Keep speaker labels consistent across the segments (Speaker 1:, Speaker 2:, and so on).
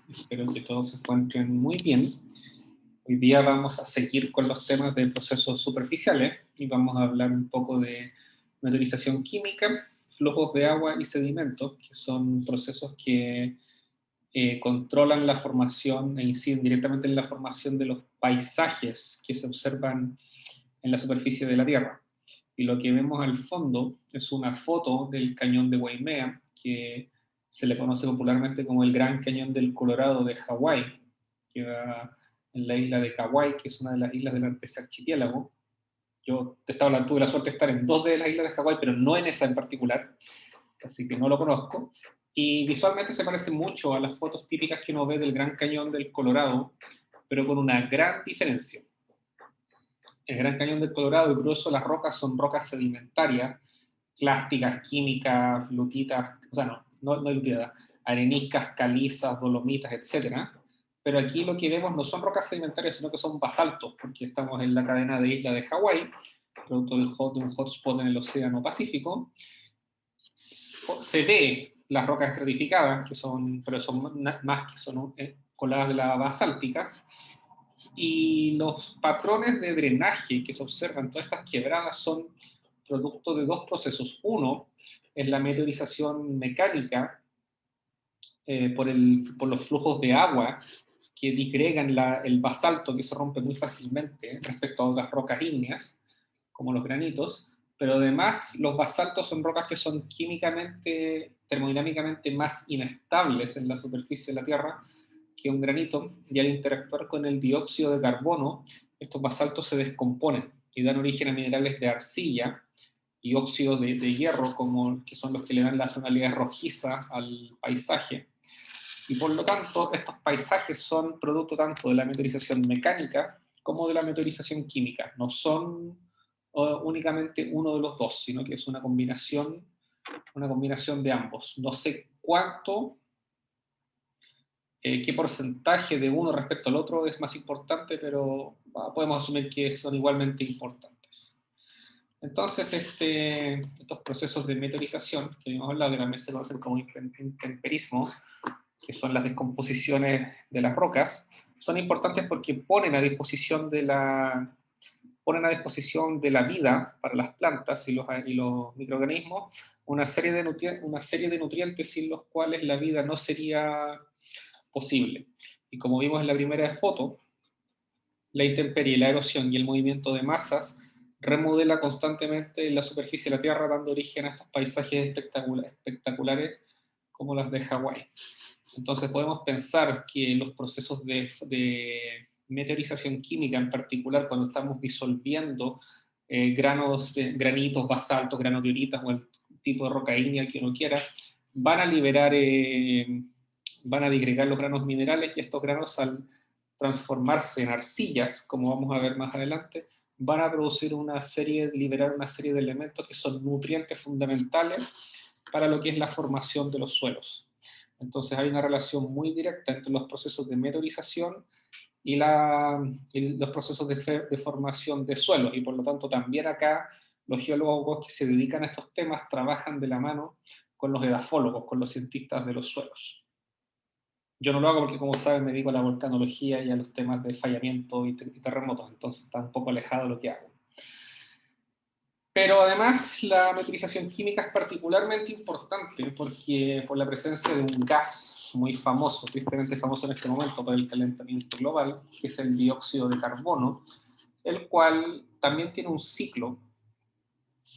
Speaker 1: Espero que todos se encuentren muy bien. Hoy día vamos a seguir con los temas de procesos superficiales y vamos a hablar un poco de meteorización química, flujos de agua y sedimentos, que son procesos que controlan la formación e inciden directamente en la formación de los paisajes que se observan en la superficie de la Tierra. Y lo que vemos al fondo es una foto del cañón de Waimea, que se le conoce popularmente como el Gran Cañón del Colorado de Hawái, que da en la isla de Kauai, que es una de las islas del ese archipiélago. Yo tuve la suerte de estar en dos de las islas de Hawái, pero no en esa en particular, así que no lo conozco. Y visualmente se parece mucho a las fotos típicas que uno ve del Gran Cañón del Colorado, pero con una gran diferencia. El Gran Cañón del Colorado, el grueso de las rocas son rocas sedimentarias, plásticas, químicas, lutitas, o sea, no lutitas, areniscas, calizas, dolomitas, etcétera. Pero aquí lo que vemos no son rocas sedimentarias, sino que son basaltos, porque estamos en la cadena de isla de Hawái, producto de un hotspot en el Océano Pacífico. Se ve las rocas estratificadas, pero son más que son coladas de las basálticas, y los patrones de drenaje que se observan en todas estas quebradas son producto de dos procesos. Uno es la meteorización mecánica por los flujos de agua que disgregan el basalto, que se rompe muy fácilmente respecto a otras rocas ígneas, como los granitos, pero además los basaltos son rocas que son químicamente, termodinámicamente más inestables en la superficie de la Tierra que un granito, y al interactuar con el dióxido de carbono, estos basaltos se descomponen y dan origen a minerales de arcilla y óxidos de hierro, que son los que le dan la tonalidad rojiza al paisaje. Y por lo tanto, estos paisajes son producto tanto de la meteorización mecánica como de la meteorización química. No son únicamente uno de los dos, sino que es una combinación de ambos. No sé qué porcentaje de uno respecto al otro es más importante, pero podemos asumir que son igualmente importantes. Entonces, estos procesos de meteorización, que hemos hablado, que también se conocen como intemperismo, que son las descomposiciones de las rocas, son importantes porque ponen a disposición de la vida para las plantas y los microorganismos una serie de nutrientes sin los cuales la vida no sería posible. Y como vimos en la primera foto, la intemperie, la erosión y el movimiento de masas remodela constantemente la superficie de la Tierra, dando origen a estos paisajes espectaculares como las de Hawái. Entonces podemos pensar que los procesos de meteorización química, en particular cuando estamos disolviendo granitos, basaltos, granodioritas o el tipo de roca ígnea que uno quiera, van a liberar, van a digregar los granos minerales, y estos granos, al transformarse en arcillas, como vamos a ver más adelante, van a liberar una serie de elementos que son nutrientes fundamentales para lo que es la formación de los suelos. Entonces hay una relación muy directa entre los procesos de meteorización y los procesos de formación de suelos, y por lo tanto también acá los geólogos que se dedican a estos temas trabajan de la mano con los edafólogos, con los cientistas de los suelos. Yo no lo hago porque, como saben, me dedico a la volcanología y a los temas de fallamiento y terremotos, entonces está un poco alejado de lo que hago. Pero además la meteorización química es particularmente importante por la presencia de un gas muy famoso, tristemente famoso en este momento por el calentamiento global, que es el dióxido de carbono, el cual también tiene un ciclo,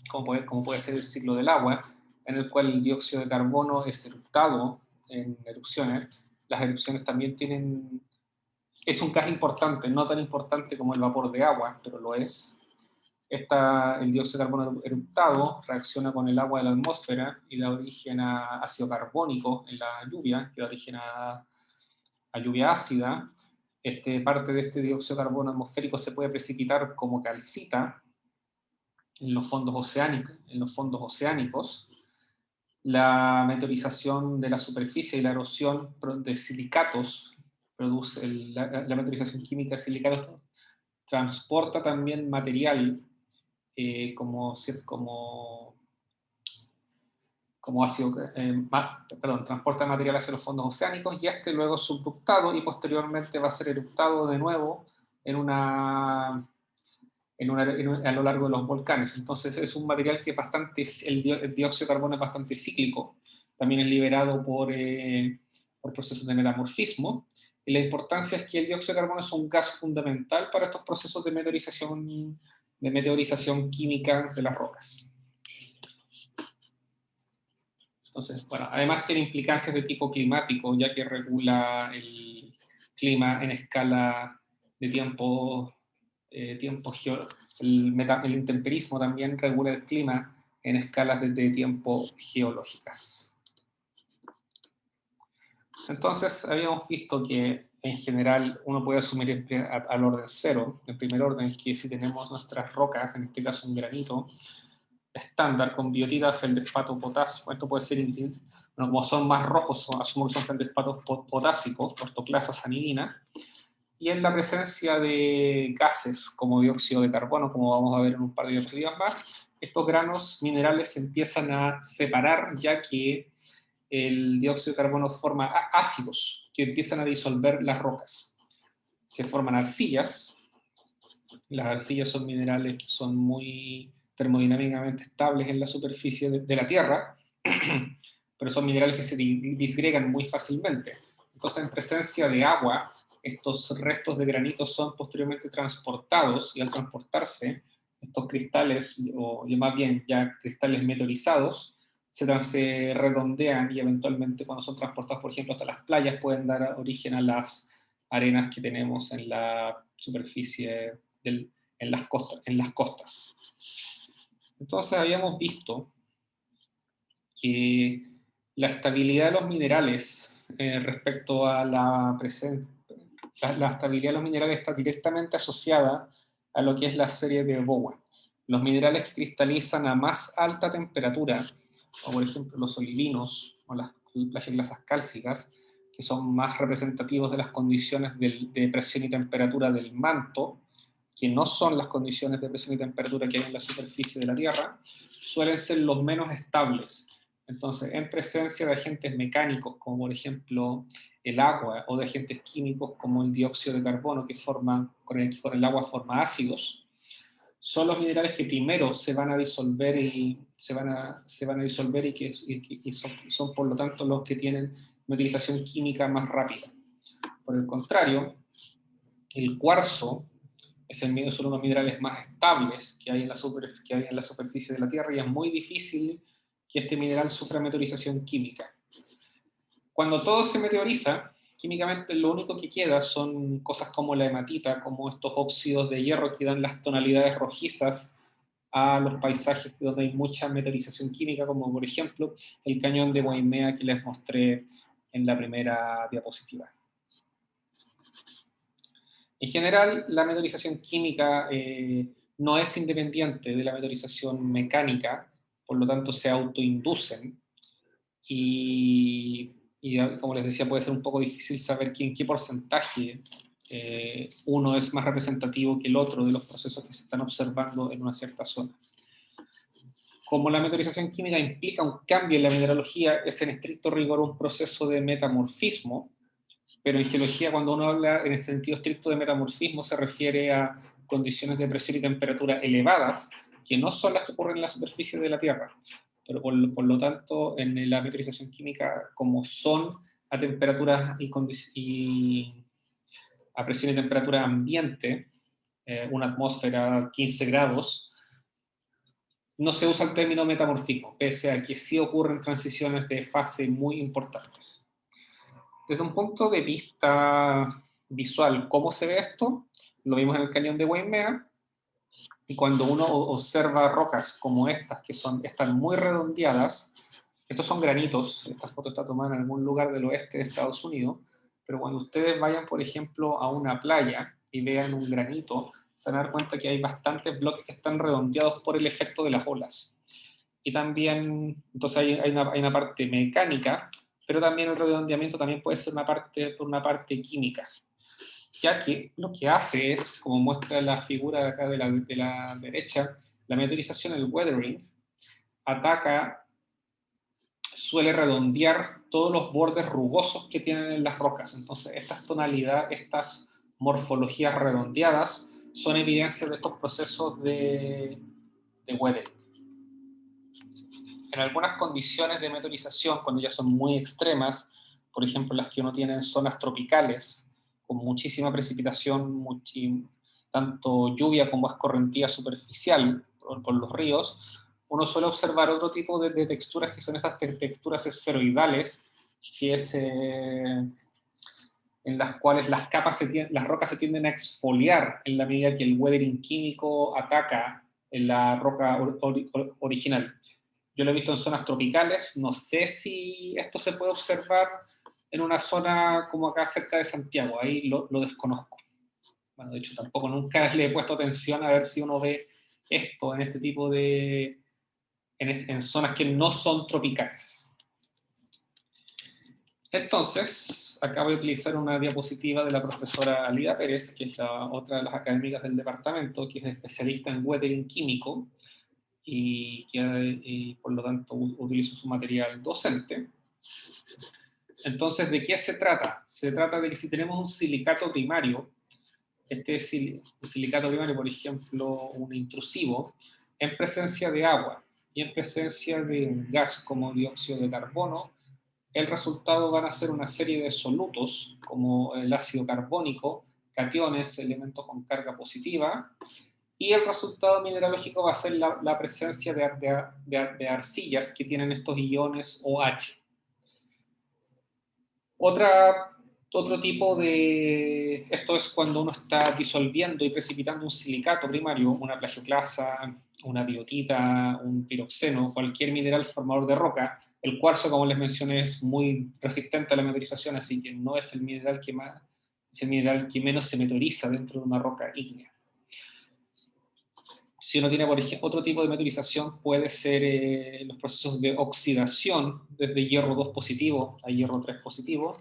Speaker 1: como puede ser el ciclo del agua, en el cual el dióxido de carbono es eruptado en erupciones. Las erupciones también es un gas importante, no tan importante como el vapor de agua, pero lo es. El dióxido de carbono eruptado reacciona con el agua de la atmósfera y da origen a ácido carbónico en la lluvia, que da origen a lluvia ácida. Parte de este dióxido de carbono atmosférico se puede precipitar como calcita en los fondos oceánicos. La meteorización de la superficie y la erosión de silicatos produce la meteorización química de silicatos, transporta también material como como ácido, transporta material hacia los fondos oceánicos, y este luego es subductado y posteriormente va a ser eructado de nuevo en a lo largo de los volcanes. Entonces es un material que es bastante, el dióxido de carbono es bastante cíclico, también es liberado por procesos de metamorfismo, y la importancia es que el dióxido de carbono es un gas fundamental para estos procesos de meteorización química de las rocas. Entonces, bueno, además tiene implicancias de tipo climático, ya que regula el clima en escala de tiempo, el intemperismo también regula el clima en escalas de tiempo geológicas. Entonces, habíamos visto que en general uno puede asumir al orden cero, en primer orden, que si tenemos nuestras rocas, en este caso un granito, estándar con biotita, feldespato, potasio, esto puede ser, bueno, como son más rojos, asumo que son feldespatos potásicos, ortoclasa sanidina, y en la presencia de gases como dióxido de carbono, como vamos a ver en un par de diapositivas más, estos granos minerales se empiezan a separar, ya que el dióxido de carbono forma ácidos que empiezan a disolver las rocas. Se forman arcillas. Las arcillas son minerales que son muy termodinámicamente estables en la superficie de la Tierra, pero son minerales que se disgregan muy fácilmente. Entonces, en presencia de agua, estos restos de granito son posteriormente transportados, y al transportarse, estos cristales, o más bien ya cristales meteorizados, se redondean, y eventualmente cuando son transportados, por ejemplo, hasta las playas, pueden dar origen a las arenas que tenemos en la superficie en las costas. Entonces habíamos visto que la estabilidad de los minerales respecto a la estabilidad de los minerales está directamente asociada a lo que es la serie de Bowen. Los minerales que cristalizan a más alta temperatura, como por ejemplo los olivinos o las plagioclasas cálcicas, que son más representativos de las condiciones de presión y temperatura del manto, que no son las condiciones de presión y temperatura que hay en la superficie de la Tierra, suelen ser los menos estables. Entonces, en presencia de agentes mecánicos, como por ejemplo el agua, o de agentes químicos como el dióxido de carbono, que con el agua forma ácidos, son los minerales que primero se van a disolver y son por lo tanto los que tienen una utilización química más rápida. Por el contrario, el cuarzo es uno de los minerales más estables que hay en la superficie de la Tierra, y es muy difícil que este mineral sufra meteorización química. Cuando todo se meteoriza, químicamente lo único que queda son cosas como la hematita, como estos óxidos de hierro que dan las tonalidades rojizas a los paisajes donde hay mucha meteorización química, como por ejemplo el cañón de Waimea que les mostré en la primera diapositiva. En general, la meteorización química no es independiente de la meteorización mecánica, por lo tanto se autoinducen, y como les decía, puede ser un poco difícil saber en qué porcentaje uno es más representativo que el otro de los procesos que se están observando en una cierta zona. Como la meteorización química implica un cambio en la mineralogía, es en estricto rigor un proceso de metamorfismo, pero en geología, cuando uno habla en el sentido estricto de metamorfismo, se refiere a condiciones de presión y temperatura elevadas, que no son las que ocurren en la superficie de la Tierra. Pero por lo tanto, en la meteorización química, como son a temperaturas y a presión y temperatura ambiente, una atmósfera 15 grados, no se usa el término metamorfismo, pese a que sí ocurren transiciones de fase muy importantes. Desde un punto de vista visual, ¿cómo se ve esto? Lo vimos en el cañón de Waimea, y cuando uno observa rocas como estas, que están muy redondeadas, estos son granitos, esta foto está tomada en algún lugar del oeste de Estados Unidos, pero cuando ustedes vayan, por ejemplo, a una playa y vean un granito, se van a dar cuenta que hay bastantes bloques que están redondeados por el efecto de las olas. Y también, entonces hay una parte mecánica, pero también el redondeamiento también puede ser por una parte química, ya que lo que hace es, como muestra la figura de acá de la derecha, la meteorización, el weathering, ataca suele redondear todos los bordes rugosos que tienen en las rocas. Entonces, estas tonalidades, estas morfologías redondeadas, son evidencias de estos procesos de weathering. En algunas condiciones de meteorización, cuando ya son muy extremas, por ejemplo las que uno tiene en zonas tropicales, con muchísima precipitación, tanto lluvia como escorrentía superficial por los ríos, uno suele observar otro tipo de texturas que son estas texturas esferoidales, que es en las cuales las rocas se tienden a exfoliar en la medida que el weathering químico ataca en la roca original. Yo lo he visto en zonas tropicales, no sé si esto se puede observar en una zona como acá cerca de Santiago, ahí lo desconozco. Bueno, de hecho tampoco nunca le he puesto atención a ver si uno ve esto en este tipo de, en zonas que no son tropicales. Entonces, acá voy a utilizar una diapositiva de la profesora Alida Pérez, que es otra de las académicas del departamento, que es especialista en weathering químico, y por lo tanto utilizo su material docente. Entonces, ¿de qué se trata? Se trata de que si tenemos un silicato primario, silicato primario, por ejemplo, un intrusivo, en presencia de agua y en presencia de un gas como dióxido de carbono, el resultado van a ser una serie de solutos, como el ácido carbónico, cationes, elementos con carga positiva, y el resultado mineralógico va a ser la presencia de arcillas que tienen estos iones OH. Otro tipo de... Esto es cuando uno está disolviendo y precipitando un silicato primario, una plagioclasa, una biotita, un piroxeno, cualquier mineral formador de roca. El cuarzo, como les mencioné, es muy resistente a la meteorización, así que no es el mineral es el mineral que menos se meteoriza dentro de una roca ígnea. Si uno tiene, por ejemplo, otro tipo de meteorización, puede ser los procesos de oxidación, desde hierro 2 positivo a hierro 3 positivo,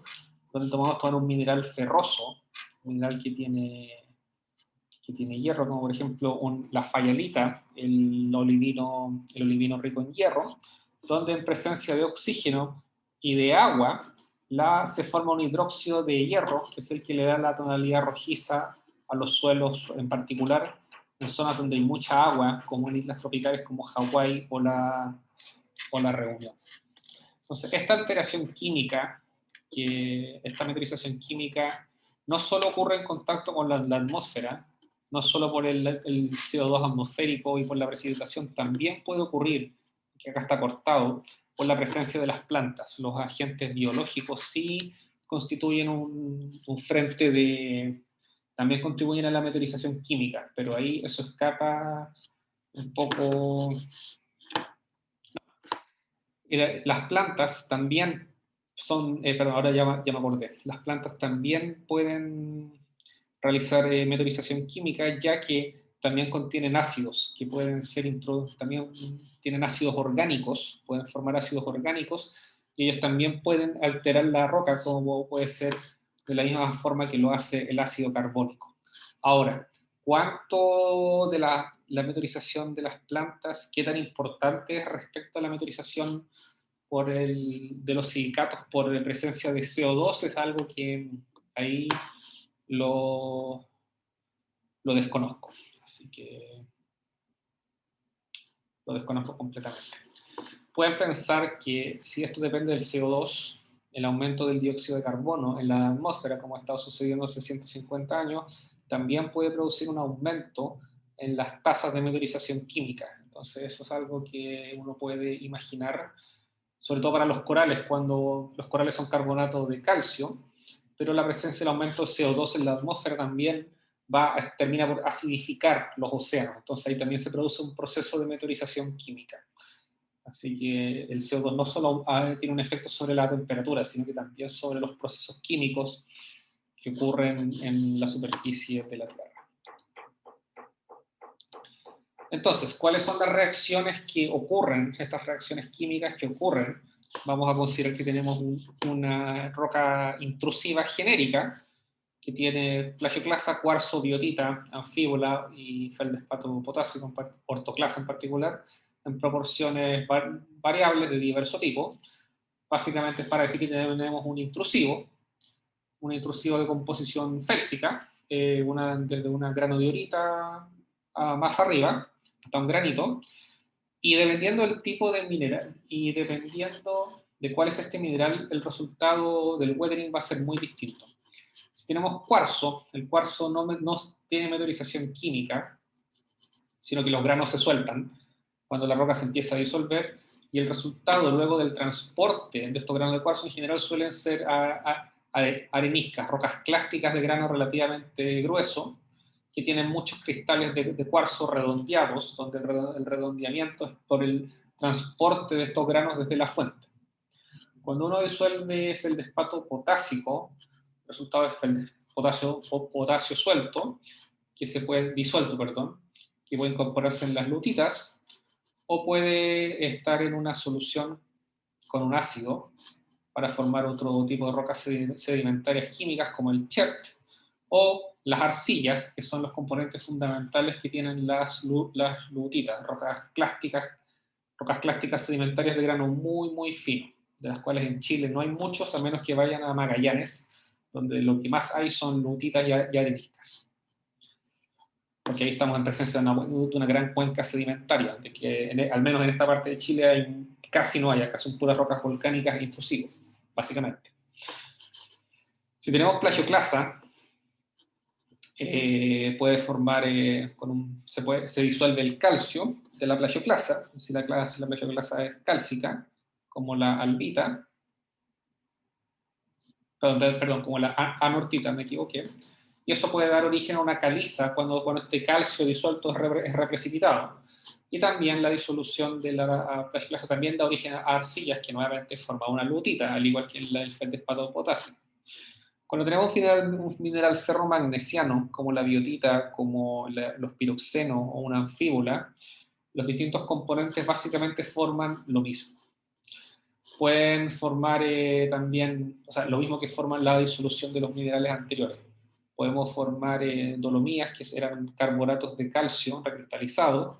Speaker 1: donde tomar un mineral ferroso, un mineral que tiene hierro, como por ejemplo la fayalita, el olivino rico en hierro, donde en presencia de oxígeno y de agua se forma un hidróxido de hierro, que es el que le da la tonalidad rojiza a los suelos, en particular en zonas donde hay mucha agua, como en islas tropicales como Hawái o la Reunión. Entonces, esta alteración química, esta meteorización química, no solo ocurre en contacto con la atmósfera, no solo por el CO2 atmosférico y por la precipitación, también puede ocurrir, que acá está cortado, por la presencia de las plantas. Los agentes biológicos sí constituyen un frente de... También contribuyen a la meteorización química, pero ahí eso escapa un poco... Las plantas también perdón, ahora ya me acordé, las plantas también pueden realizar meteorización química, ya que también contienen ácidos, que pueden ser también tienen ácidos orgánicos, pueden formar ácidos orgánicos, y ellos también pueden alterar la roca, como puede ser de la misma forma que lo hace el ácido carbónico. Ahora, ¿cuánto de la meteorización de las plantas, qué tan importante es respecto a la meteorización de los silicatos por la presencia de CO2? Es algo que ahí lo desconozco, así que lo desconozco completamente. Pueden pensar que si esto depende del CO2, el aumento del dióxido de carbono en la atmósfera, como ha estado sucediendo hace 150 años, también puede producir un aumento en las tasas de meteorización química. Entonces eso es algo que uno puede imaginar, sobre todo para los corales, cuando los corales son carbonato de calcio, pero la presencia del aumento de CO2 en la atmósfera también termina por acidificar los océanos. Entonces ahí también se produce un proceso de meteorización química. Así que el CO2 no solo tiene un efecto sobre la temperatura, sino que también sobre los procesos químicos que ocurren en la superficie de la Tierra. Entonces, ¿cuáles son las reacciones que ocurren, estas reacciones químicas que ocurren? Vamos a considerar que tenemos una roca intrusiva genérica que tiene plagioclasa, cuarzo, biotita, anfíbola y feldespato potásico, ortoclasa en particular, en proporciones variables de diverso tipo. básicamente es para decir que tenemos un intrusivo de composición félsica, desde una granodiorita más arriba, hasta un granito, y dependiendo del tipo de mineral, y dependiendo de cuál es este mineral, el resultado del weathering va a ser muy distinto. Si tenemos cuarzo, el cuarzo no tiene meteorización química, sino que los granos se sueltan cuando la roca se empieza a disolver, y el resultado luego del transporte de estos granos de cuarzo en general suelen ser areniscas, rocas clásticas de grano relativamente grueso, que tienen muchos cristales de cuarzo redondeados, donde el redondeamiento es por el transporte de estos granos desde la fuente. Cuando uno disuelve feldespato potásico, el resultado es potasio suelto, que se puede, disuelto, perdón, que puede incorporarse en las lutitas, o puede estar en una solución con un ácido para formar otro tipo de rocas sedimentarias químicas como el chert, o las arcillas, que son los componentes fundamentales que tienen las lutitas, rocas clásticas sedimentarias de grano muy fino, de las cuales en Chile no hay muchos, a menos que vayan a Magallanes, donde lo que más hay son lutitas y areniscas. Porque ahí estamos en presencia de una gran cuenca sedimentaria, de que al menos en esta parte de Chile casi no hay, acá son puras rocas volcánicas e intrusivas, básicamente. Si tenemos plagioclasa, puede formar, se disuelve el calcio de la plagioclasa, si la plagioclasa es cálcica, como la albita, perdón, como la anortita, me equivoqué, y eso puede dar origen a una caliza cuando este calcio disuelto es reprecipitado. Y también la disolución de la plagioclasa también da origen a arcillas, que nuevamente forman una lutita, al igual que el feldespato de potasio. Cuando tenemos un mineral ferromagnesiano, como la biotita, como los piroxenos o una anfíbola, los distintos componentes básicamente forman lo mismo. Pueden formar también, o sea, lo mismo que forman la disolución de los minerales anteriores. Podemos formar dolomías, que eran carbonatos de calcio recristalizados,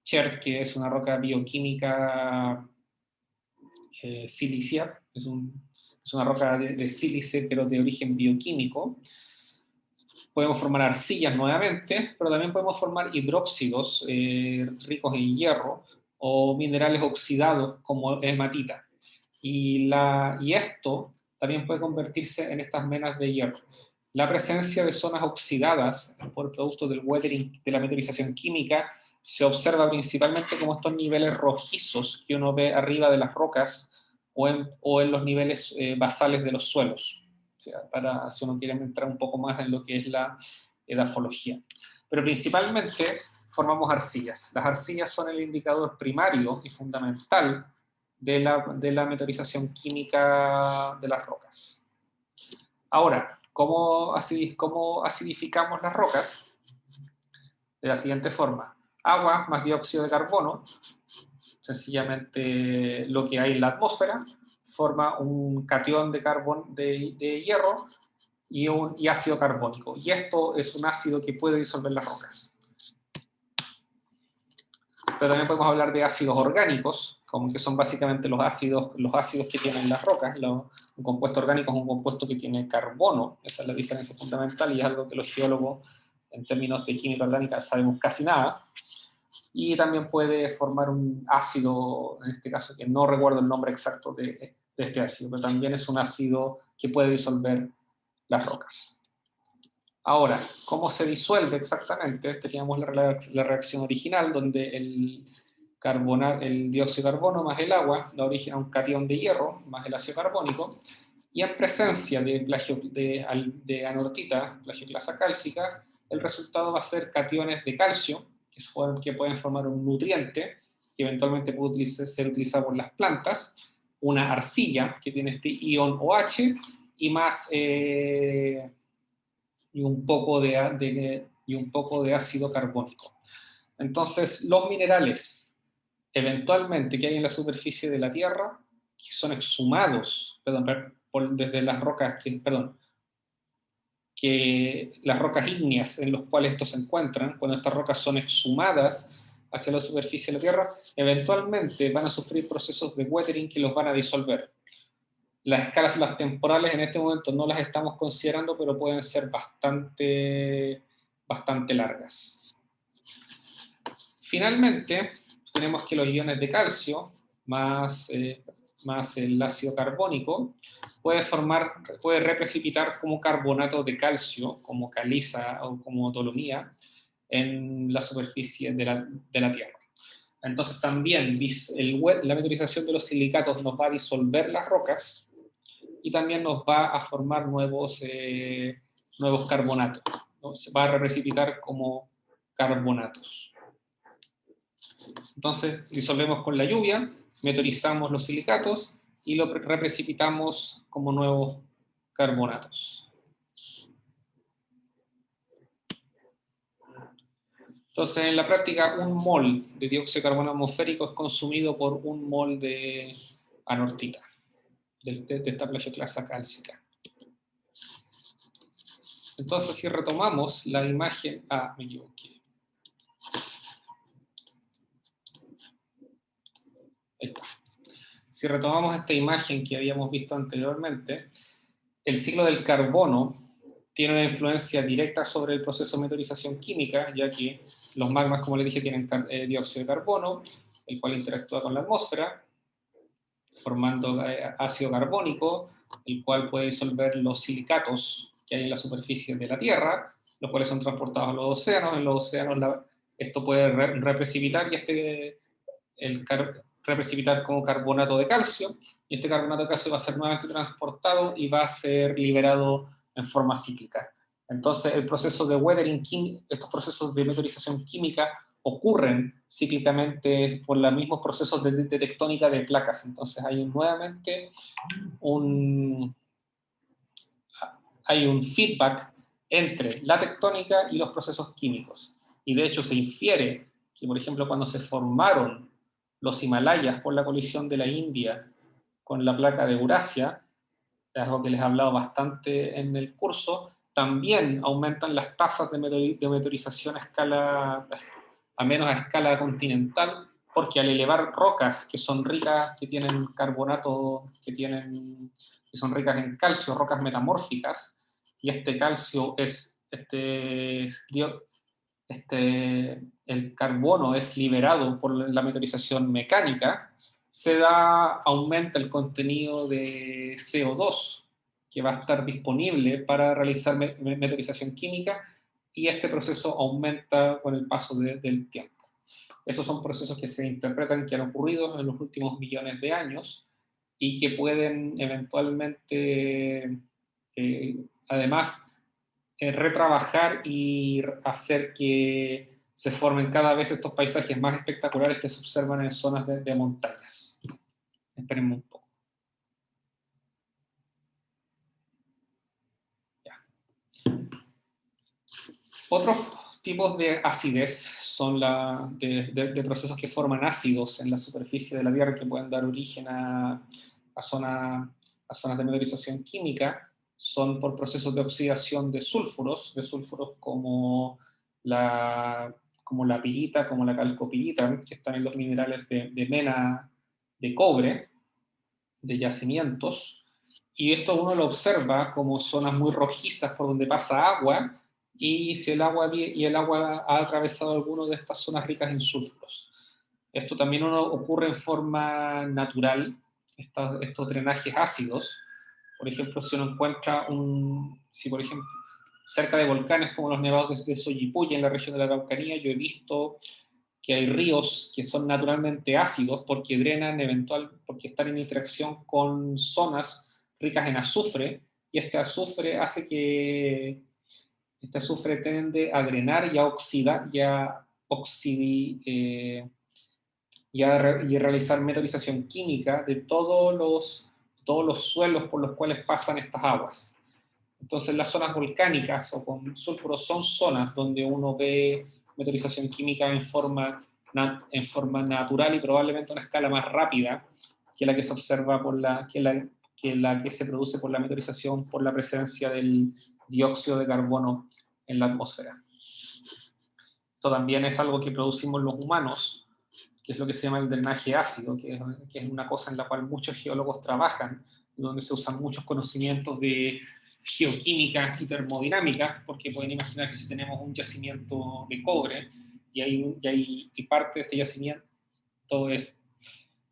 Speaker 1: chert, que es una roca bioquímica silicia, es una roca de sílice, pero de origen bioquímico. Podemos formar arcillas nuevamente, pero también podemos formar hidróxidos ricos en hierro o minerales oxidados como hematita. Y esto también puede convertirse en estas menas de hierro. La presencia de zonas oxidadas por producto del weathering, de la meteorización química, se observa principalmente como estos niveles rojizos que uno ve arriba de las rocas o en los niveles basales de los suelos. O sea, si uno quiere entrar un poco más en lo que es la edafología. Pero principalmente formamos arcillas. Las arcillas son el indicador primario y fundamental de la meteorización química de las rocas. Ahora, ¿cómo acidificamos las rocas? De la siguiente forma: agua más dióxido de carbono, sencillamente lo que hay en la atmósfera, forma un catión de hierro y ácido carbónico. Y esto es un ácido que puede disolver las rocas. Pero también podemos hablar de ácidos orgánicos, como que son básicamente los ácidos que tienen las rocas. Un compuesto orgánico es un compuesto que tiene carbono, esa es la diferencia fundamental, y es algo que los geólogos, en términos de química orgánica, sabemos casi nada. Y también puede formar un ácido, en este caso, que no recuerdo el nombre exacto de este ácido, pero también es un ácido que puede disolver las rocas. Ahora, ¿cómo se disuelve exactamente? Teníamos la reacción original, donde el dióxido de carbono más el agua da origen a un catión de hierro más el ácido carbónico, y en presencia de anortita, plagioclasa cálcica, el resultado va a ser cationes de calcio, que pueden formar un nutriente, que eventualmente puede ser utilizado por las plantas, una arcilla, que tiene este ion OH, y más... y un poco de ácido carbónico. Entonces, los minerales eventualmente que hay en la superficie de la Tierra, que son exhumados, desde las rocas, que las rocas ígneas en las cuales estos se encuentran, cuando estas rocas son exhumadas hacia la superficie de la Tierra, eventualmente van a sufrir procesos de weathering que los van a disolver. Las escalas, las temporales, en este momento no las estamos considerando, pero pueden ser bastante largas. Finalmente, tenemos que los iones de calcio, más el ácido carbónico, puede reprecipitar como carbonato de calcio, como caliza o como dolomía, en la superficie de la Tierra. Entonces también la meteorización de los silicatos nos va a disolver las rocas y también nos va a formar nuevos carbonatos, ¿no? Se va a reprecipitar como carbonatos. Entonces disolvemos con la lluvia, meteorizamos los silicatos y lo reprecipitamos como nuevos carbonatos. Entonces, en la práctica, un mol de dióxido de carbono atmosférico es consumido por un mol de anortita, de esta plagioclasa cálcica. Entonces, si retomamos la imagen... me equivoqué. Ahí está. Si retomamos esta imagen que habíamos visto anteriormente, el ciclo del carbono tiene una influencia directa sobre el proceso de meteorización química, ya que los magmas, como les dije, tienen dióxido de carbono, el cual interactúa con la atmósfera, formando ácido carbónico, el cual puede disolver los silicatos que hay en la superficie de la Tierra, los cuales son transportados a los océanos. En los océanos esto puede reprecipitar y reprecipitar como carbonato de calcio, y este carbonato de calcio va a ser nuevamente transportado y va a ser liberado en forma cíclica. Entonces, el proceso de weathering, estos procesos de meteorización química ocurren cíclicamente por los mismos procesos de tectónica de placas. Entonces, hay nuevamente hay un feedback entre la tectónica y los procesos químicos. Y de hecho se infiere que, por ejemplo, cuando se formaron los Himalayas por la colisión de la India con la placa de Eurasia, es algo que les he hablado bastante en el curso, también aumentan las tasas de meteorización a menos a escala continental, porque al elevar rocas que son ricas, que tienen carbonato, que son ricas en calcio, rocas metamórficas, y este calcio el carbono es liberado por la meteorización mecánica, aumenta el contenido de CO2 que va a estar disponible para realizar meteorización química, y este proceso aumenta con el paso del tiempo. Esos son procesos que se interpretan que han ocurrido en los últimos millones de años y que pueden eventualmente, además, retrabajar y hacer que se formen cada vez estos paisajes más espectaculares que se observan en zonas de montañas. Esperemos un poco. Ya. Otros tipos de acidez son de procesos que forman ácidos en la superficie de la Tierra, que pueden dar origen a zonas de meteorización química. Son por procesos de oxidación de sulfuros como la pirita, como la calcopirita, que están en los minerales de mena de cobre, de yacimientos, y esto uno lo observa como zonas muy rojizas por donde pasa agua, y si el agua ha atravesado alguna de estas zonas ricas en sulfuros. Esto también ocurre en forma natural, estos drenajes ácidos. Por ejemplo, si uno encuentra por ejemplo, cerca de volcanes como los nevados de Soyipuya en la región de la Araucanía, yo he visto que hay ríos que son naturalmente ácidos porque porque están en interacción con zonas ricas en azufre, y este azufre hace que este azufre tiende a drenar y a oxidar y a realizar meteorización química de todos los suelos por los cuales pasan estas aguas. Entonces, las zonas volcánicas o con sulfuros son zonas donde uno ve meteorización química en forma natural y probablemente a una escala más rápida que la que se observa que la que se produce por la meteorización, por la presencia del dióxido de carbono en la atmósfera. Esto también es algo que producimos los humanos, que es lo que se llama el drenaje ácido, que es una cosa en la cual muchos geólogos trabajan, donde se usan muchos conocimientos de geoquímica y termodinámica, porque pueden imaginar que si tenemos un yacimiento de cobre y parte de este yacimiento es,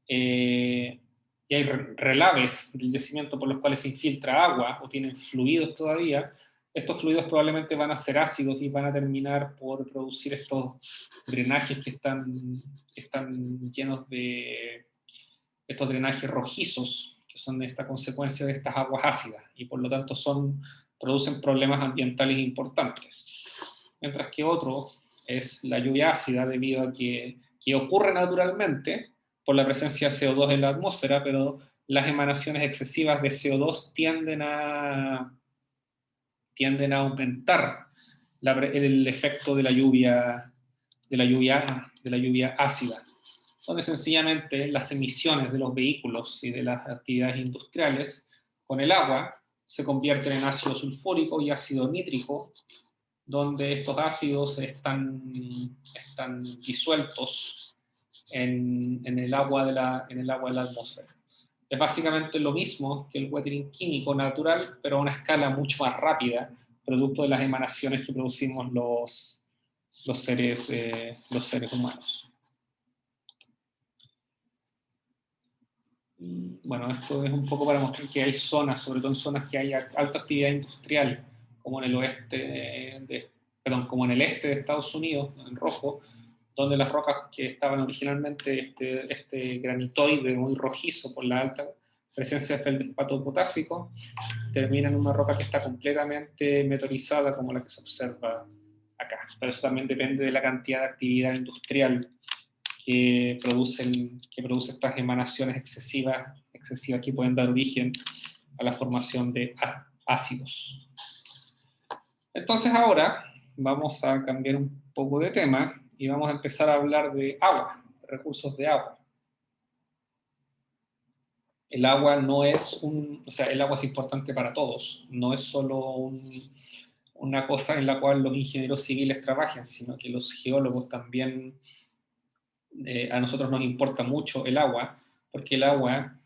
Speaker 1: y hay relaves del yacimiento por los cuales se infiltra agua o tienen fluidos todavía, estos fluidos probablemente van a ser ácidos y van a terminar por producir estos drenajes que están llenos de estos drenajes rojizos, que son esta consecuencia de estas aguas ácidas, y por lo tanto producen problemas ambientales importantes. Mientras que otro es la lluvia ácida, debido a que ocurre naturalmente por la presencia de CO2 en la atmósfera, pero las emanaciones excesivas de CO2 tienden a aumentar el efecto de la lluvia ácida, donde sencillamente las emisiones de los vehículos y de las actividades industriales con el agua se convierten en ácido sulfúrico y ácido nítrico, donde estos ácidos están disueltos en el agua de la atmósfera. Es básicamente lo mismo que el weathering químico natural, pero a una escala mucho más rápida, producto de las emanaciones que producimos los seres humanos. Bueno, esto es un poco para mostrar que hay zonas, sobre todo en zonas que hay alta actividad industrial, como en el como en el este de Estados Unidos, en rojo, donde las rocas que estaban originalmente este granitoide muy rojizo por la alta presencia de feldespato potásico, termina en una roca que está completamente meteorizada como la que se observa acá. Pero eso también depende de la cantidad de actividad industrial que produce estas emanaciones excesivas que pueden dar origen a la formación de ácidos. Entonces ahora vamos a cambiar un poco de tema y vamos a empezar a hablar de agua, de recursos de agua. El agua el agua es importante para todos, no es solo una cosa en la cual los ingenieros civiles trabajan, sino que los geólogos también, a nosotros nos importa mucho el agua, porque el agua,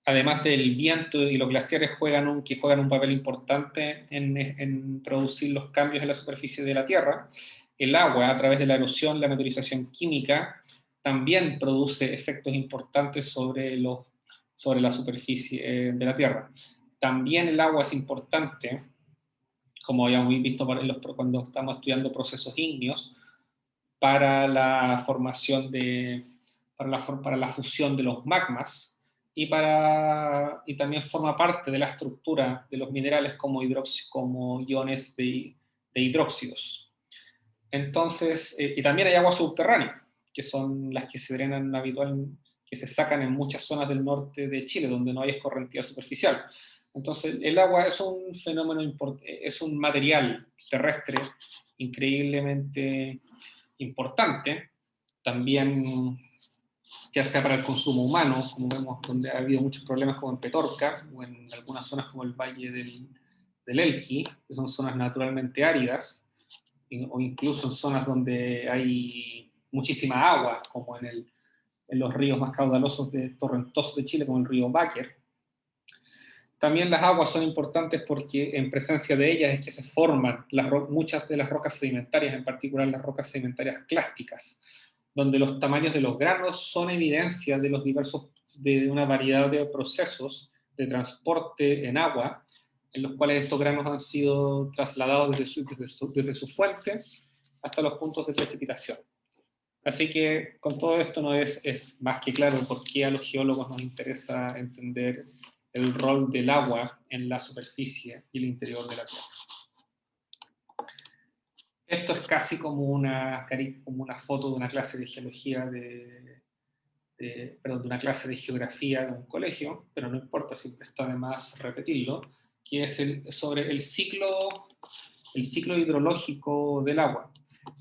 Speaker 1: además del viento y los glaciares, juegan un papel importante en producir los cambios en la superficie de la Tierra. El agua, a través de la erosión, la meteorización química, también produce efectos importantes sobre la superficie de la Tierra. También el agua es importante, como habíamos visto cuando estamos estudiando procesos ígneos, para la formación para la fusión de los magmas, y también forma parte de la estructura de los minerales como iones de hidróxidos. Entonces, y también hay agua subterránea, que son las que se drenan que se sacan en muchas zonas del norte de Chile, donde no hay escorrentía superficial. Entonces, el agua es un fenómeno es un material terrestre increíblemente importante, también ya sea para el consumo humano, como vemos, donde ha habido muchos problemas como en Petorca, o en algunas zonas como el Valle del Elqui, que son zonas naturalmente áridas, o incluso en zonas donde hay muchísima agua, como en los ríos más caudalosos torrentosos de Chile, como el río Báquer. También las aguas son importantes porque en presencia de ellas es que se forman muchas de las rocas sedimentarias, en particular las rocas sedimentarias clásticas, donde los tamaños de los granos son evidencia de una variedad de procesos de transporte en agua, en los cuales estos granos han sido trasladados desde su fuente hasta los puntos de precipitación. Así que con todo esto no es más que claro por qué a los geólogos nos interesa entender el rol del agua en la superficie y el interior de la Tierra. Esto es casi como una foto de una clase de geología, de una clase de geografía de un colegio, pero no importa, siempre está de más repetirlo, que es sobre el ciclo hidrológico del agua,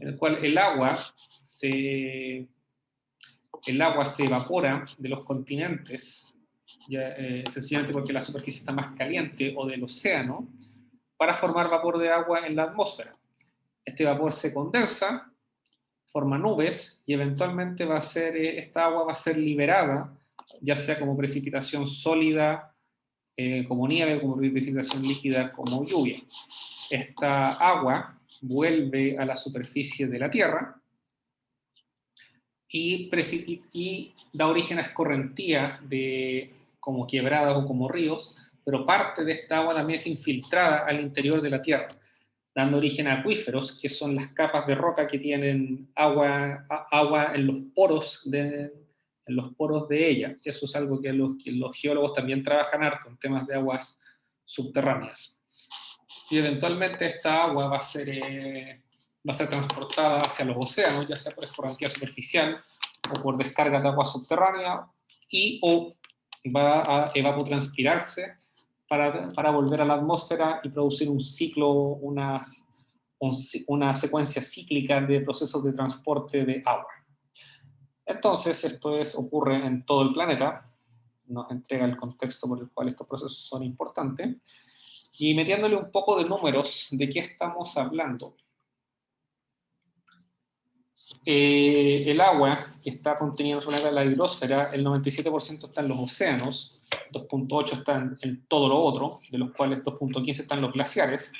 Speaker 1: en el cual el agua se evapora de los continentes, sencillamente porque la superficie está más caliente, o del océano, para formar vapor de agua en la atmósfera. Este vapor se condensa, forma nubes, y eventualmente esta agua va a ser liberada ya sea como precipitación sólida, como nieve, como precipitación líquida, como lluvia. Esta agua vuelve a la superficie de la Tierra y da origen a escorrentías como quebradas o como ríos, pero parte de esta agua también es infiltrada al interior de la Tierra, dando origen a acuíferos, que son las capas de roca que tienen agua en los poros de ella. Eso es algo que los geólogos también trabajan harto en temas de aguas subterráneas. Y eventualmente esta agua va a ser transportada hacia los océanos, ya sea por escorrentía superficial o por descarga de agua subterránea, o va a evapotranspirarse para volver a la atmósfera y producir un ciclo, una secuencia cíclica de procesos de transporte de agua. Entonces, ocurre en todo el planeta, nos entrega el contexto por el cual estos procesos son importantes, y metiéndole un poco de números de qué estamos hablando. El agua que está contenida en la hidrosfera, el 97% está en los océanos, 2.8 está en todo lo otro, de los cuales 2.15 están los glaciares,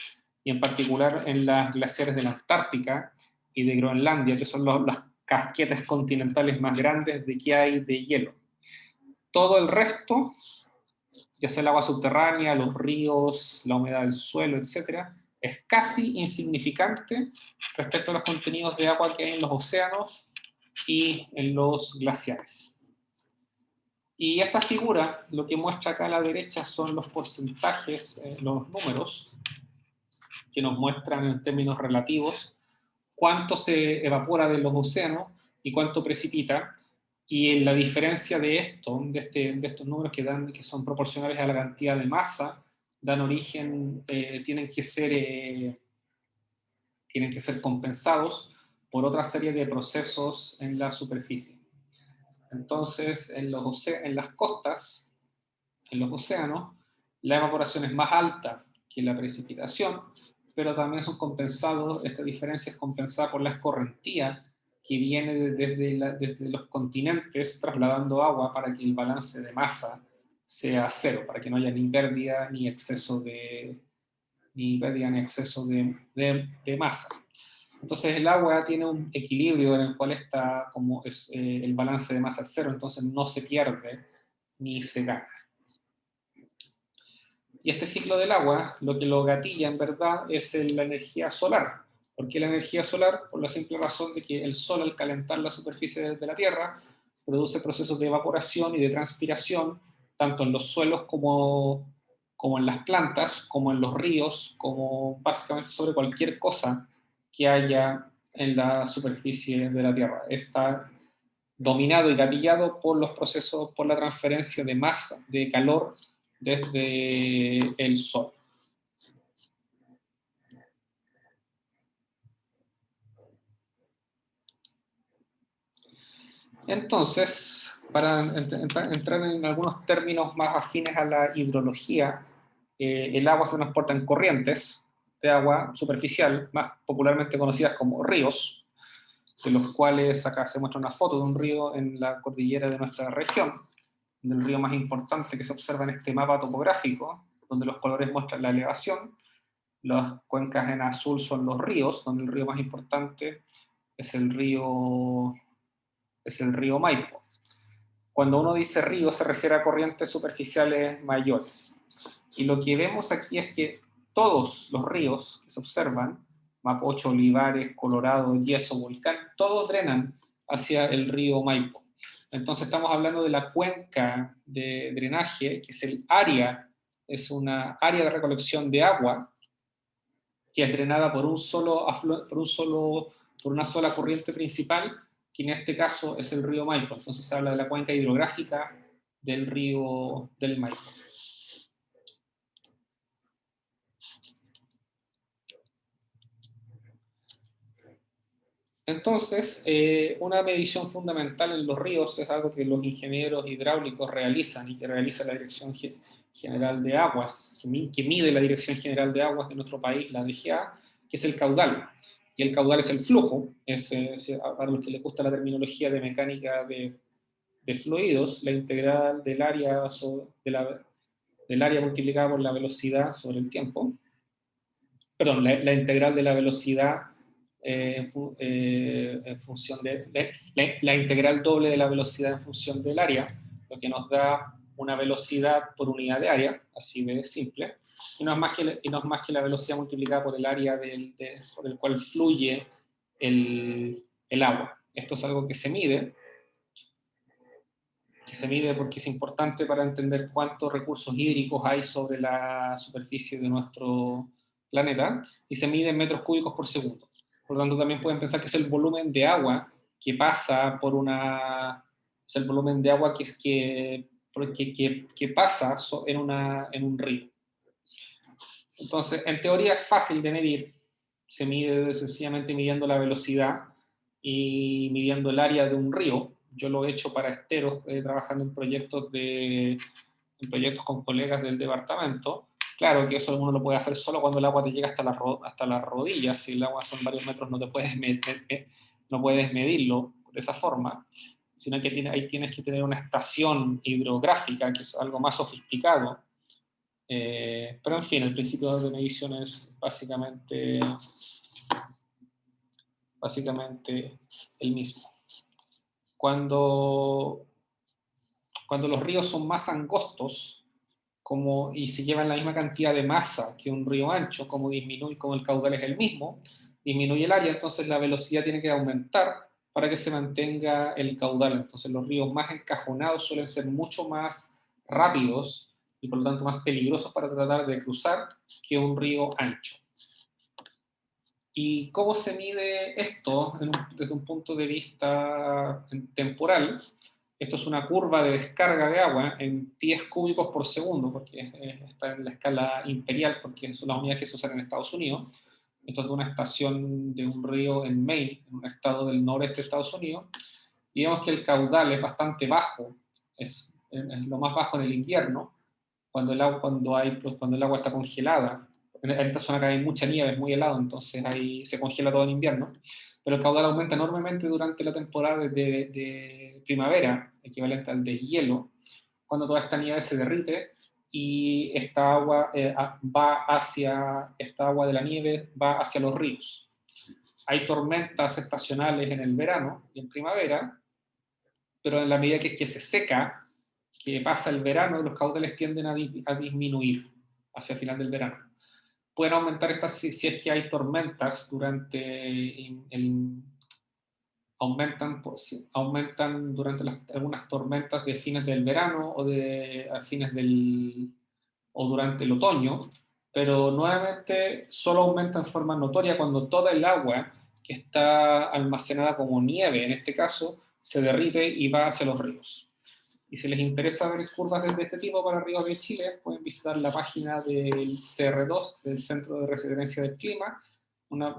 Speaker 1: y en particular en las glaciares de la Antártica y de Groenlandia, que son las casquetes continentales más grandes que hay de hielo. Todo el resto, ya sea el agua subterránea, los ríos, la humedad del suelo, etcétera, es casi insignificante respecto a los contenidos de agua que hay en los océanos y en los glaciares. Y esta figura, lo que muestra acá a la derecha son los porcentajes, los números, que nos muestran en términos relativos cuánto se evapora de los océanos y cuánto precipita, y la diferencia de estos números que son proporcionales a la cantidad de masa, dan origen, tienen que ser compensados por otra serie de procesos en la superficie. Entonces, en las costas, en los océanos, la evaporación es más alta que la precipitación, pero también esta diferencia es compensada por la escorrentía que viene desde los continentes trasladando agua para que el balance de masa sea cero, para que no haya ni pérdida ni exceso de masa. Entonces el agua tiene un equilibrio en el cual está el balance de masa cero, entonces no se pierde ni se gana. Y este ciclo del agua, lo que lo gatilla en verdad es la energía solar. ¿Por qué la energía solar? Por la simple razón de que el sol, al calentar la superficie de la Tierra, produce procesos de evaporación y de transpiración, tanto en los suelos como en las plantas, como en los ríos, como básicamente sobre cualquier cosa que haya en la superficie de la Tierra. Está dominado y gatillado por los procesos, por la transferencia de masa, de calor desde el Sol. Entonces, para entrar en algunos términos más afines a la hidrología, el agua se transporta en corrientes de agua superficial, más popularmente conocidas como ríos, de los cuales acá se muestra una foto de un río en la cordillera de nuestra región, del río más importante que se observa en este mapa topográfico, donde los colores muestran la elevación. Las cuencas en azul son los ríos, donde el río más importante es el río Maipo. Cuando uno dice río se refiere a corrientes superficiales mayores. Y lo que vemos aquí es que todos los ríos que se observan, Mapocho, Olivares, Colorado, Yeso, Volcán, todos drenan hacia el río Maipo. Entonces estamos hablando de la cuenca de drenaje, que es una área de recolección de agua que es drenada por una sola corriente principal, que en este caso es el río Maipo. Entonces se habla de la cuenca hidrográfica del río del Maipo. Entonces, una medición fundamental en los ríos es algo que los ingenieros hidráulicos realizan y que realiza la Dirección General de Aguas, que mide la Dirección General de Aguas de nuestro país, la DGA, que es el caudal. Y el caudal es el flujo, para los que les gusta la terminología de mecánica de fluidos, la integral del área, del área multiplicada por la velocidad sobre el tiempo, perdón, la integral de la velocidad en función la integral doble de la velocidad en función del área, lo que nos da una velocidad por unidad de área, así de simple, y no es más que la velocidad multiplicada por el área por el cual fluye el agua. Esto es algo que se mide porque es importante para entender cuántos recursos hídricos hay sobre la superficie de nuestro planeta, y se mide en metros cúbicos por segundo. Por lo tanto, también pueden pensar que es el volumen de agua que pasa por es el volumen de agua que pasa en un río. Entonces, en teoría es fácil de medir. Se mide sencillamente midiendo la velocidad y midiendo el área de un río. Yo lo he hecho para esteros, trabajando en proyectos con colegas del departamento. Claro que eso uno lo puede hacer solo cuando el agua te llega hasta las rodillas. Si el agua son varios metros, no puedes medirlo de esa forma, sino que ahí tienes que tener una estación hidrográfica, que es algo más sofisticado. Pero en fin, el principio de medición es básicamente el mismo. Cuando los ríos son más angostos y se llevan la misma cantidad de masa que un río ancho, como el caudal es el mismo, disminuye el área, entonces la velocidad tiene que aumentar para que se mantenga el caudal. Entonces los ríos más encajonados suelen ser mucho más rápidos y por lo tanto más peligrosos para tratar de cruzar que un río ancho. ¿Y cómo se mide esto desde un punto de vista temporal? Esto es una curva de descarga de agua en pies cúbicos por segundo, porque está en la escala imperial, porque son las unidades que se usan en Estados Unidos. Esto es de una estación de un río en Maine, en un estado del noreste de Estados Unidos. Y vemos que el caudal es bastante bajo, es lo más bajo en el invierno, cuando el agua está congelada. En esta zona acá hay mucha nieve, es muy helado, entonces ahí se congela todo en invierno. Pero el caudal aumenta enormemente durante la temporada de primavera, equivalente al deshielo, cuando toda esta nieve se derrite y esta agua esta agua de la nieve va hacia los ríos. Hay tormentas estacionales en el verano y en primavera, pero en la medida que se seca, que pasa el verano, los caudales tienden a disminuir hacia el final del verano. Pueden aumentar estas si es que hay tormentas aumentan durante algunas tormentas de fines del verano o durante el otoño, pero nuevamente solo aumenta en forma notoria cuando toda el agua que está almacenada como nieve, en este caso, se derrite y va hacia los ríos. Y si les interesa ver curvas de este tipo para ríos de Chile, pueden visitar la página del CR2, del Centro de Referencia del Clima,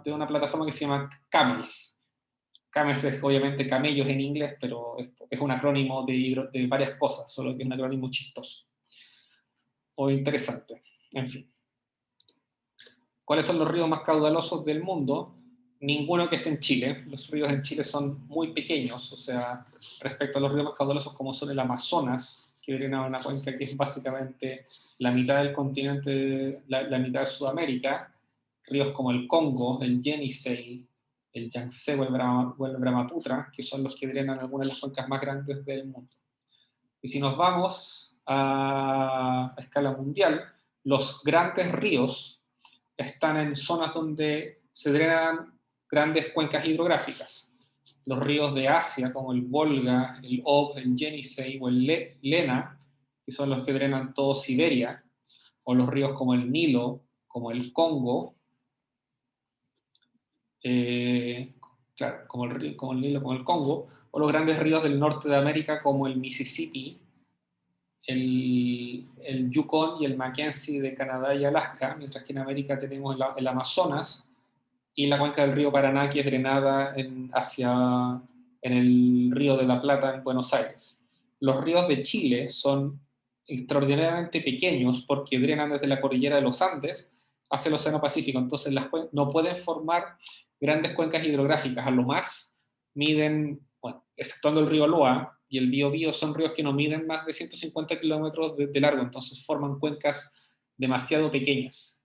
Speaker 1: de una plataforma que se llama CAMELS. CAMELS es obviamente camellos en inglés, pero es un acrónimo de varias cosas, solo que es un acrónimo chistoso o interesante. En fin. ¿Cuáles son los ríos más caudalosos del mundo? Ninguno que esté en Chile. Los ríos en Chile son muy pequeños, o sea, respecto a los ríos más caudalosos como son el Amazonas, que drena una cuenca que es básicamente la mitad del continente, la mitad de Sudamérica, ríos como el Congo, el Yenisei, el Yangtze o el Brahmaputra, que son los que drenan algunas de las cuencas más grandes del mundo. Y si nos vamos a escala mundial, los grandes ríos están en zonas donde se drenan grandes cuencas hidrográficas. Los ríos de Asia, como el Volga, el Ob, el Yenisei o el Lena, que son los que drenan todo Siberia, o los ríos como el Nilo, como el Congo, claro, como el Nilo, como el Congo, o los grandes ríos del norte de América, como el Mississippi, el Yukon y el Mackenzie de Canadá y Alaska, mientras que en América tenemos el Amazonas y la cuenca del río Paraná, que es drenada en el río de la Plata en Buenos Aires. Los ríos de Chile son extraordinariamente pequeños porque drenan desde la cordillera de los Andes hacia el Océano Pacífico, entonces no pueden formar grandes cuencas hidrográficas, a lo más miden, bueno, exceptuando el río Loa y el Biobío son ríos que no miden más de 150 kilómetros de largo, entonces forman cuencas demasiado pequeñas.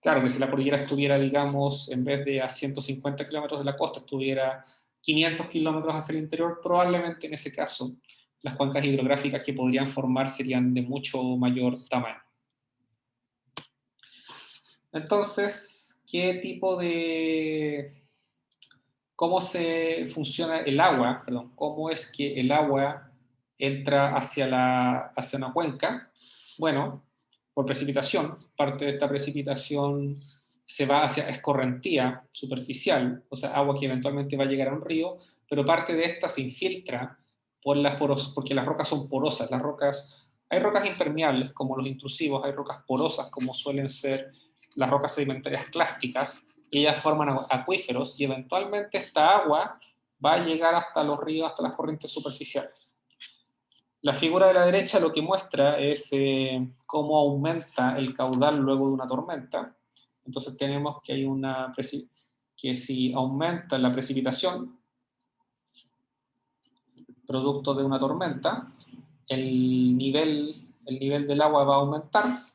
Speaker 1: Claro que si la cordillera estuviera, digamos, en vez de a 150 kilómetros de la costa, estuviera 500 kilómetros hacia el interior, probablemente en ese caso las cuencas hidrográficas que podrían formar serían de mucho mayor tamaño. Entonces, ¿qué tipo de... ¿Cómo se funciona el agua? Perdón, ¿cómo es que el agua entra hacia una cuenca? Bueno, por precipitación. Parte de esta precipitación se va hacia escorrentía superficial, o sea, agua que eventualmente va a llegar a un río, pero parte de esta se infiltra porque las rocas son porosas. Hay rocas impermeables como los intrusivos, hay rocas porosas como suelen ser las rocas sedimentarias clásticas, y ellas forman acuíferos y eventualmente esta agua va a llegar hasta los ríos, hasta las corrientes superficiales. La figura de la derecha lo que muestra es cómo aumenta el caudal luego de una tormenta. Entonces tenemos que hay que si aumenta la precipitación producto de una tormenta, el nivel del agua va a aumentar,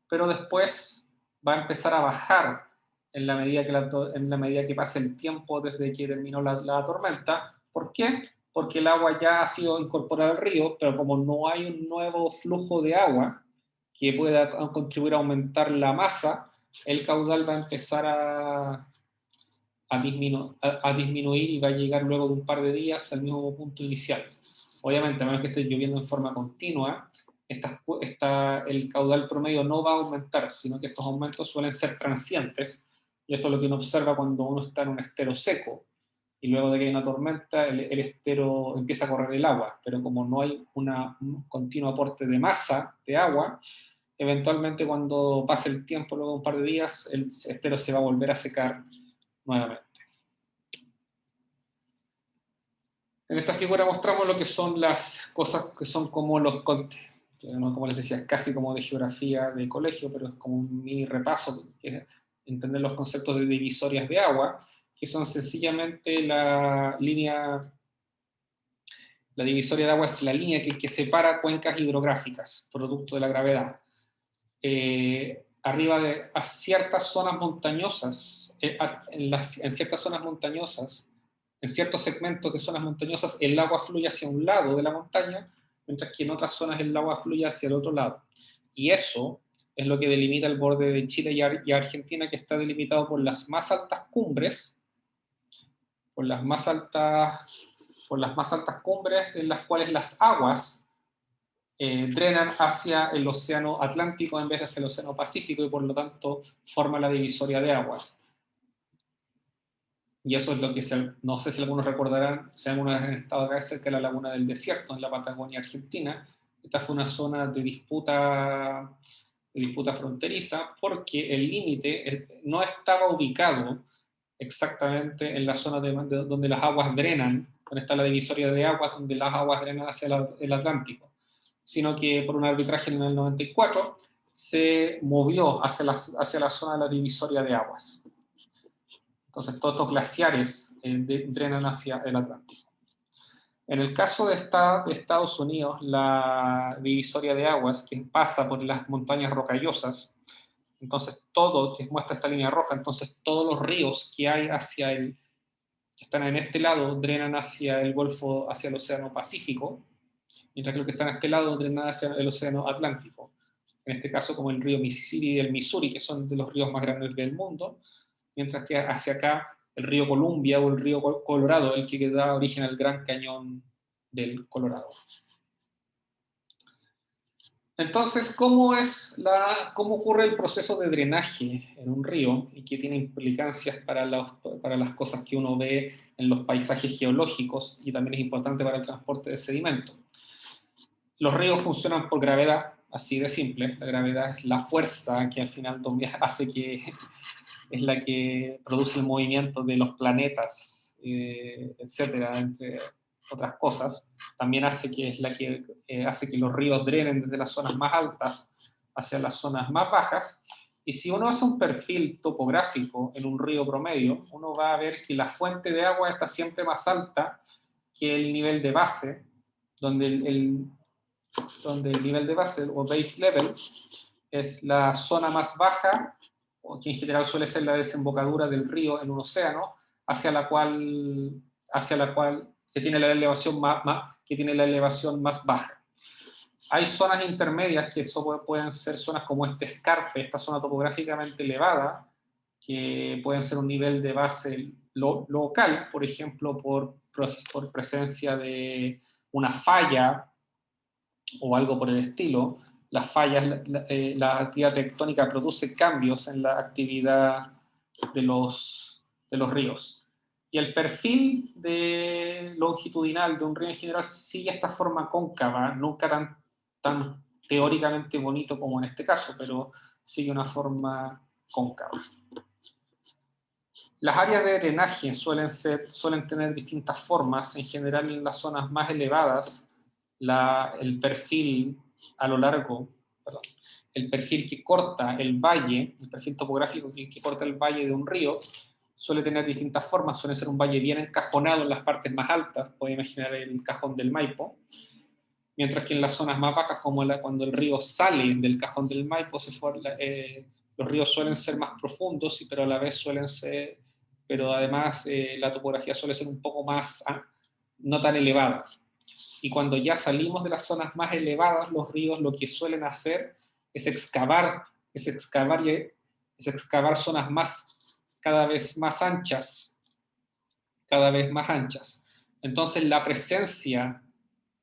Speaker 1: pero después va a empezar a bajar en la medida que pase el tiempo desde que terminó la tormenta. ¿Por qué? Porque el agua ya ha sido incorporada al río, pero como no hay un nuevo flujo de agua que pueda contribuir a aumentar la masa, el caudal va a empezar a disminuir y va a llegar luego de un par de días al mismo punto inicial. Obviamente, a menos que esté lloviendo en forma continua, el caudal promedio no va a aumentar, sino que estos aumentos suelen ser transientes, y esto es lo que uno observa cuando uno está en un estero seco, y luego de que hay una tormenta, el estero empieza a correr el agua, pero como no hay un continuo aporte de masa de agua, eventualmente cuando pase el tiempo, luego de un par de días, el estero se va a volver a secar nuevamente. En esta figura mostramos lo que son las cosas que son como como les decía, casi como de geografía de colegio, pero es como un mini repaso, que es entender los conceptos de divisorias de agua, que son sencillamente la divisoria de agua es la línea que separa cuencas hidrográficas, producto de la gravedad. Arriba a ciertas zonas montañosas, en ciertas zonas montañosas, en ciertos segmentos de zonas montañosas, el agua fluye hacia un lado de la montaña, mientras que en otras zonas el agua fluye hacia el otro lado. Y eso es lo que delimita el borde de Chile y Argentina, que está delimitado por las más altas cumbres, por las más altas cumbres en las cuales las aguas drenan hacia el océano Atlántico en vez de hacia el océano Pacífico, y por lo tanto forma la divisoria de aguas. Y eso es lo que, no sé si algunos recordarán, si alguna vez han estado acá cerca de la Laguna del Desierto, en la Patagonia Argentina. Esta fue una zona de disputa fronteriza, porque el límite no estaba ubicado exactamente en la zona donde las aguas drenan, donde está la divisoria de aguas, donde las aguas drenan hacia el Atlántico, sino que por un arbitraje en el 94 se movió hacia la zona de la divisoria de aguas. Entonces todos estos glaciares drenan hacia el Atlántico. En el caso de Estados Unidos, la divisoria de aguas, que pasa por las montañas rocallosas, entonces todo, que muestra esta línea roja, entonces todos los ríos que hay que están en este lado, drenan hacia el Golfo, hacia el Océano Pacífico, mientras que los que están a este lado drenan hacia el Océano Atlántico. En este caso, como el río Mississippi y el Missouri, que son de los ríos más grandes del mundo, mientras que hacia acá el río Columbia o el río Colorado, el que da origen al Gran Cañón del Colorado. Entonces, ¿cómo ocurre el proceso de drenaje en un río y qué tiene implicancias para las cosas que uno ve en los paisajes geológicos, y también es importante para el transporte de sedimento? Los ríos funcionan por gravedad, así de simple. La gravedad es la fuerza que al final hace que es la que produce el movimiento de los planetas, etcétera, entre otras cosas. También hace que los ríos drenen desde las zonas más altas hacia las zonas más bajas. Y si uno hace un perfil topográfico en un río promedio, uno va a ver que la fuente de agua está siempre más alta que el nivel de base, donde donde el nivel de base o base level es la zona más baja, o que en general suele ser la desembocadura del río en un océano, hacia la cual que tiene la elevación que tiene la elevación más baja. Hay zonas intermedias que pueden ser zonas como este escarpe, esta zona topográficamente elevada, que pueden ser un nivel de base local, por ejemplo, por presencia de una falla o algo por el estilo. Las fallas, la actividad tectónica produce cambios en la actividad de los ríos. Y el perfil longitudinal de un río en general sigue esta forma cóncava, nunca tan teóricamente bonito como en este caso, pero sigue una forma cóncava. Las áreas de drenaje suelen tener distintas formas. En general, en las zonas más elevadas, el perfil a lo largo, perdón, el perfil que corta el valle, el perfil topográfico que corta el valle de un río, suele tener distintas formas. Suele ser un valle bien encajonado en las partes más altas, puede imaginar el cajón del Maipo, mientras que en las zonas más bajas, como cuando el río sale del cajón del Maipo, los ríos suelen ser más profundos, pero a la vez pero además la topografía suele ser un poco más, no tan elevada. Y cuando ya salimos de las zonas más elevadas, los ríos lo que suelen hacer es excavar zonas cada vez más anchas, cada vez más anchas. Entonces la presencia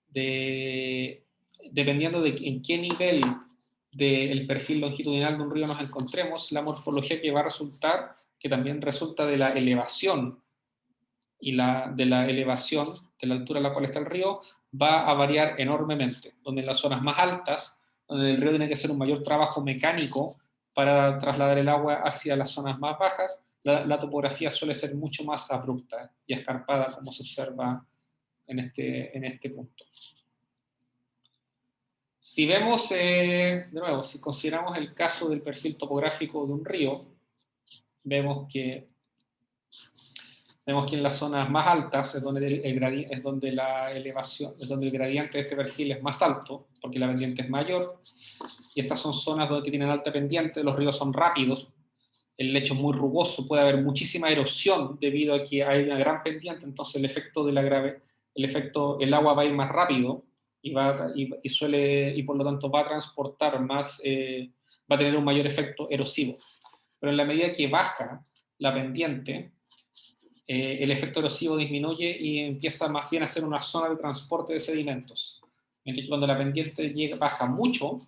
Speaker 1: dependiendo de en qué nivel del perfil longitudinal de un río nos encontremos, la morfología que va a resultar, que también resulta de la elevación y de la elevación, de la altura a la cual está el río, va a variar enormemente, donde en las zonas más altas, donde el río tiene que hacer un mayor trabajo mecánico para trasladar el agua hacia las zonas más bajas, la topografía suele ser mucho más abrupta y escarpada, como se observa en este punto. Si vemos, de nuevo, si consideramos el caso del perfil topográfico de un río, vemos que en las zonas más altas es donde es donde la elevación, es donde el gradiente de este perfil es más alto, porque la pendiente es mayor, y estas son zonas que tienen alta pendiente, los ríos son rápidos, el lecho es muy rugoso, puede haber muchísima erosión debido a que hay una gran pendiente, entonces el efecto el agua va a ir más rápido y por lo tanto va a transportar más, va a tener un mayor efecto erosivo. Pero en la medida que baja la pendiente, el efecto erosivo disminuye y empieza más bien a ser una zona de transporte de sedimentos. Mientras que cuando la pendiente baja mucho,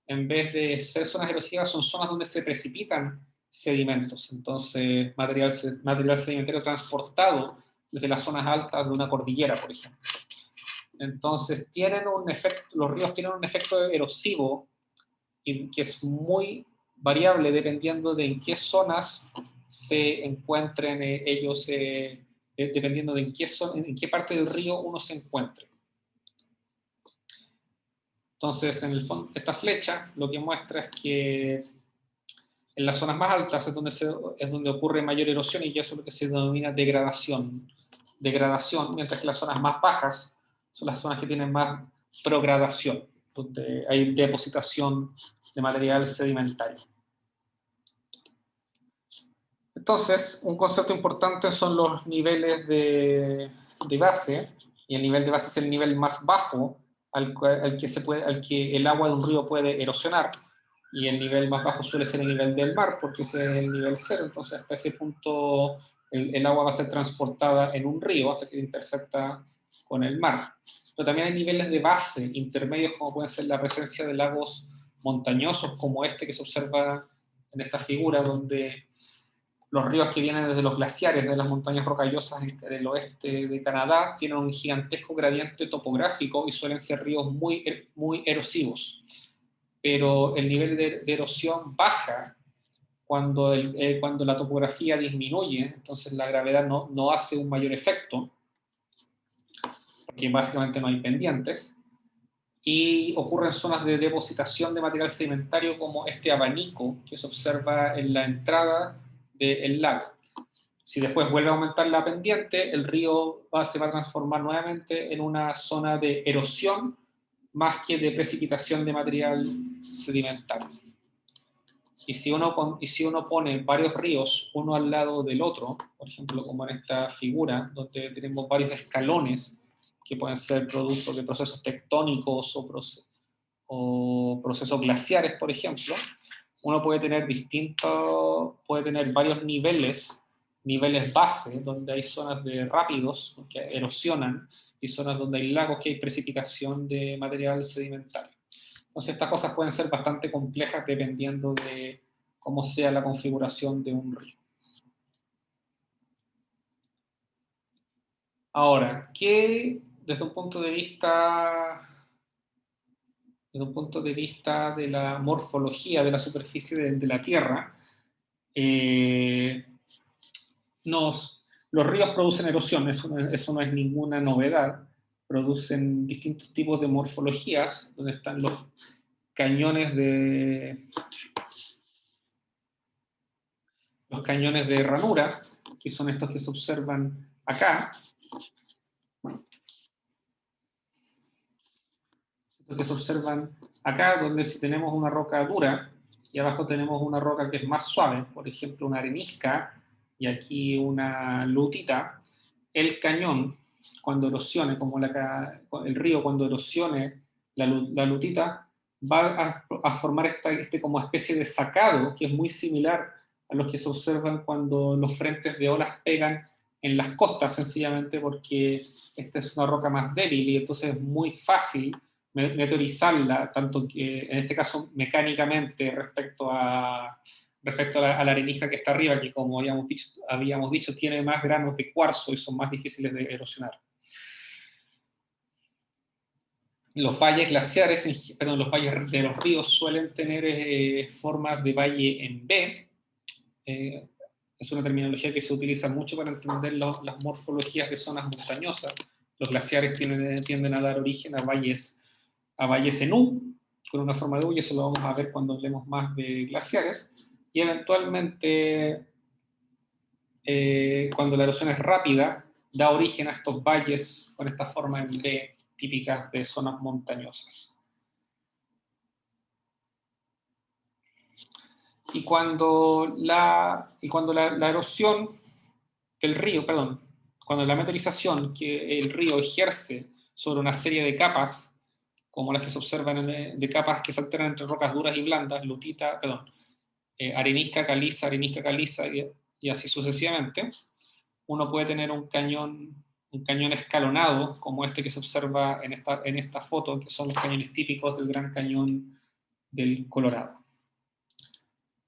Speaker 1: en vez de ser zonas erosivas, son zonas donde se precipitan sedimentos. Entonces, material sedimentario transportado desde las zonas altas de una cordillera, por ejemplo. Entonces, los ríos tienen un efecto erosivo que es muy variable dependiendo de en qué zonas se encuentren ellos, dependiendo de en qué parte del río uno se encuentre. Entonces, en el fondo, esta flecha lo que muestra es que en las zonas más altas es donde ocurre mayor erosión y eso es lo que se denomina degradación, mientras que las zonas más bajas son las zonas que tienen más progradación, donde hay depositación de material sedimentario. Entonces, un concepto importante son los niveles de base, y el nivel de base es el nivel más bajo al que el agua de un río puede erosionar, y el nivel más bajo suele ser el nivel del mar, porque ese es el nivel cero, entonces hasta ese punto el agua va a ser transportada en un río hasta que intersecta con el mar. Pero también hay niveles de base intermedios, como pueden ser la presencia de lagos montañosos, como este que se observa en esta figura, donde los ríos que vienen desde los glaciares de las montañas rocallosas del oeste de Canadá tienen un gigantesco gradiente topográfico y suelen ser ríos muy, muy erosivos. Pero el nivel de erosión baja cuando la topografía disminuye, entonces la gravedad no hace un mayor efecto, porque básicamente no hay pendientes, y ocurren zonas de depositación de material sedimentario como este abanico que se observa en la entrada del lago. Si después vuelve a aumentar la pendiente, el río se va a transformar nuevamente en una zona de erosión más que de precipitación de material sedimentario. Y si uno pone varios ríos uno al lado del otro, por ejemplo, como en esta figura, donde tenemos varios escalones que pueden ser producto de procesos tectónicos o procesos glaciares, por ejemplo, uno puede tener varios niveles base, donde hay zonas de rápidos que erosionan, y zonas donde hay lagos que hay precipitación de material sedimentario. Entonces estas cosas pueden ser bastante complejas dependiendo de cómo sea la configuración de un río. Ahora, ¿qué desde un punto de vista de la morfología de la superficie de la Tierra, los ríos producen erosión, eso no es ninguna novedad, producen distintos tipos de morfologías, donde están los cañones de ranura, que son estos que se observan acá. Estos que se observan acá, donde si tenemos una roca dura y abajo tenemos una roca que es más suave, por ejemplo una arenisca y aquí una lutita, el cañón, cuando erosione, como el río cuando erosione la lutita, va a formar este como especie de sacado que es muy similar a los que se observan cuando los frentes de olas pegan en las costas, sencillamente porque esta es una roca más débil y entonces es muy fácil meteorizarla, tanto que en este caso mecánicamente respecto a la arenisca que está arriba, que como habíamos dicho tiene más granos de cuarzo y son más difíciles de erosionar. Los valles glaciares, los valles de los ríos suelen tener formas de valle en V. Es una terminología que se utiliza mucho para entender las morfologías de zonas montañosas. Los glaciares tienden a dar origen a valles en U, con una forma de U, y eso lo vamos a ver cuando hablemos más de glaciares. Y eventualmente, cuando la erosión es rápida, da origen a estos valles con esta forma en V típicas de zonas montañosas. Y cuando la erosión del río, cuando la meteorización que el río ejerce sobre una serie de capas, como las que se observan de capas que se alternan entre rocas duras y blandas, arenisca, caliza y así sucesivamente, uno puede tener un cañón escalonado, como este que se observa en esta foto, que son los cañones típicos del Gran Cañón del Colorado.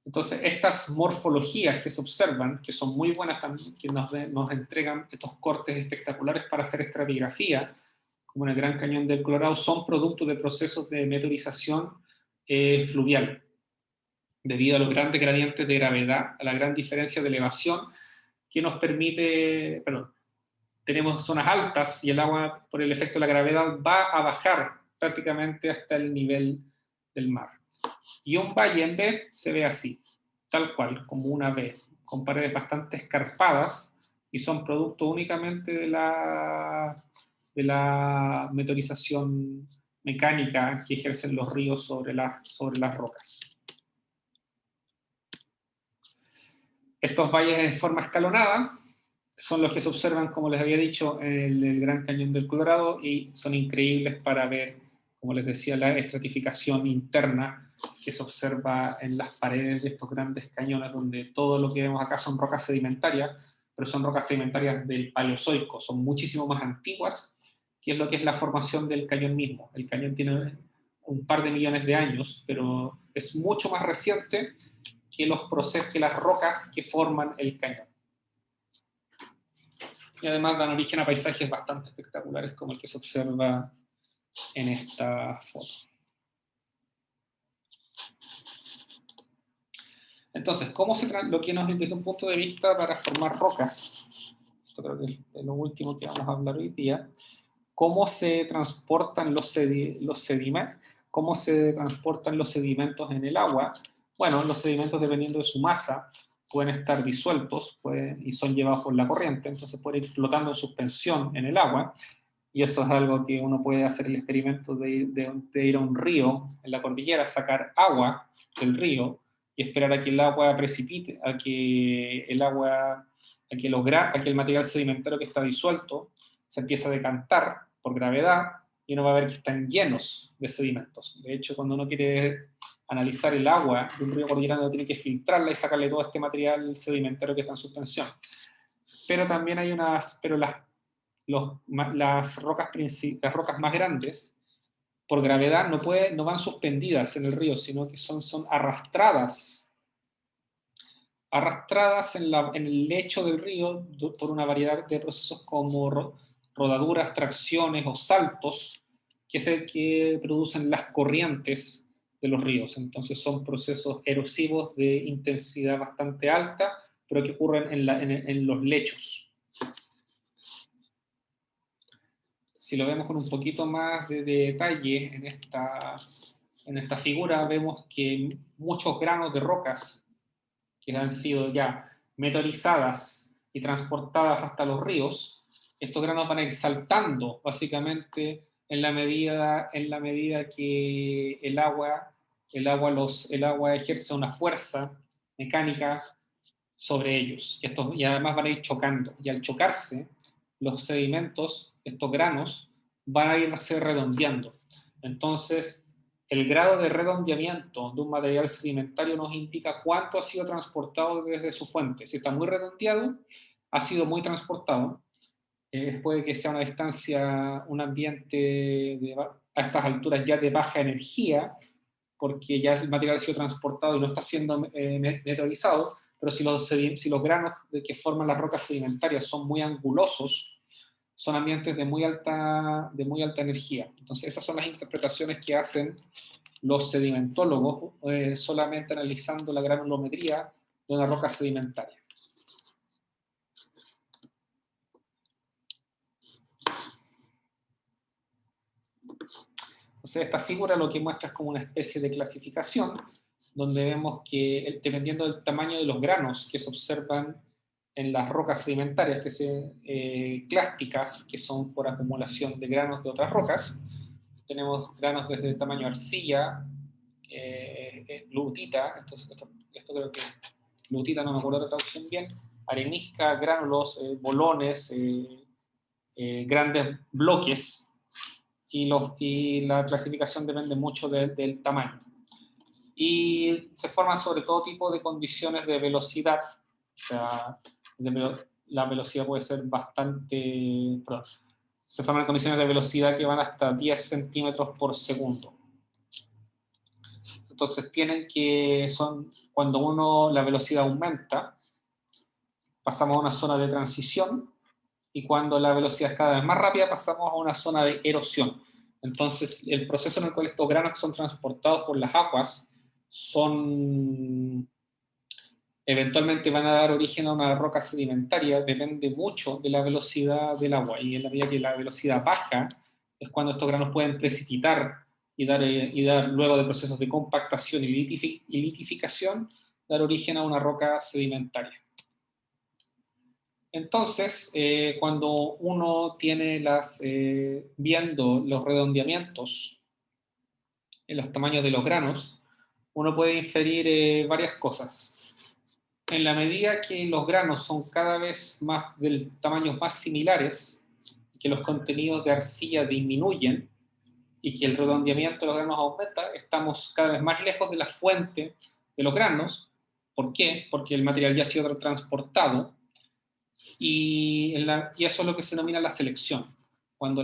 Speaker 1: Entonces, estas morfologías que se observan, que son muy buenas también, que nos entregan estos cortes espectaculares para hacer estratigrafía, como en el Gran Cañón del Colorado, son producto de procesos de meteorización fluvial, debido a los grandes gradientes de gravedad, a la gran diferencia de elevación que nos permite, tenemos zonas altas y el agua, por el efecto de la gravedad, va a bajar prácticamente hasta el nivel del mar. Y un valle en V se ve así, tal cual, como una V, con paredes bastante escarpadas y son producto únicamente de la meteorización mecánica que ejercen los ríos sobre las rocas. Estos valles en forma escalonada son los que se observan, como les había dicho, en el Gran Cañón del Colorado y son increíbles para ver, como les decía, la estratificación interna que se observa en las paredes de estos grandes cañones, donde todo lo que vemos acá son rocas sedimentarias, pero son rocas sedimentarias del Paleozoico, son muchísimo más antiguas, que es lo que es la formación del cañón mismo. El cañón tiene un par de millones de años, pero es mucho más reciente que las rocas que forman el cañón. Y además dan origen a paisajes bastante espectaculares como el que se observa en esta foto. Entonces, lo que nos desde un punto de vista para formar rocas, esto creo que es lo último que vamos a hablar hoy día, cómo se transportan los sedimentos, en el agua. Bueno, los sedimentos, dependiendo de su masa, pueden estar disueltos y son llevados por la corriente, entonces pueden ir flotando en suspensión en el agua, y eso es algo que uno puede hacer el experimento de ir a un río en la cordillera, sacar agua del río y esperar a que el agua precipite, a que el material sedimentario que está disuelto se empiece a decantar por gravedad, y uno va a ver que están llenos de sedimentos. De hecho, cuando uno quiere analizar el agua de un río cordillerano, tiene que filtrarla y sacarle todo este material sedimentario que está en suspensión. Pero también hay las rocas más grandes, por gravedad, no van suspendidas en el río, sino que son arrastradas en el lecho del río por una variedad de procesos como rodaduras, tracciones o saltos que producen las corrientes de los ríos. Entonces son procesos erosivos de intensidad bastante alta, pero que ocurren en los lechos. Si lo vemos con un poquito más de detalle en esta figura, vemos que muchos granos de rocas que han sido ya meteorizadas y transportadas hasta los ríos, estos granos van a ir saltando básicamente en la medida que el agua ejerce una fuerza mecánica sobre ellos. Y además van a ir chocando. Y al chocarse, los sedimentos, estos granos, van a irse redondeando. Entonces, el grado de redondeamiento de un material sedimentario nos indica cuánto ha sido transportado desde su fuente. Si está muy redondeado, ha sido muy transportado. Puede que sea una distancia, un ambiente a estas alturas ya de baja energía, porque ya el material ha sido transportado y no está siendo meteorizado, pero si los granos que forman las rocas sedimentarias son muy angulosos, son ambientes de muy alta energía. Entonces esas son las interpretaciones que hacen los sedimentólogos solamente analizando la granulometría de una roca sedimentaria. Entonces esta figura lo que muestra es como una especie de clasificación, donde vemos que dependiendo del tamaño de los granos que se observan en las rocas sedimentarias, clásticas, que son por acumulación de granos de otras rocas, tenemos granos desde el tamaño arcilla, lutita, esto creo que lutita, no me acuerdo la traducción bien, arenisca, gránulos, bolones, grandes bloques, y la clasificación depende mucho del tamaño. Y se forman sobre todo tipo de condiciones de velocidad, o sea, la velocidad puede ser bastante... Perdón, se forman condiciones de velocidad que van hasta 10 centímetros por segundo. Entonces cuando la velocidad aumenta, pasamos a una zona de transición, y cuando la velocidad es cada vez más rápida, pasamos a una zona de erosión. Entonces, el proceso en el cual estos granos que son transportados por las aguas eventualmente van a dar origen a una roca sedimentaria, depende mucho de la velocidad del agua, y en la medida que la velocidad baja, es cuando estos granos pueden precipitar y dar luego de procesos de compactación y litificación, dar origen a una roca sedimentaria. Entonces, cuando uno tiene viendo los redondeamientos en los tamaños de los granos, uno puede inferir varias cosas. En la medida que los granos son cada vez más de tamaños más similares, que los contenidos de arcilla disminuyen y que el redondeamiento de los granos aumenta, estamos cada vez más lejos de la fuente de los granos. ¿Por qué? Porque el material ya ha sido transportado, y eso es lo que se denomina la selección. Cuando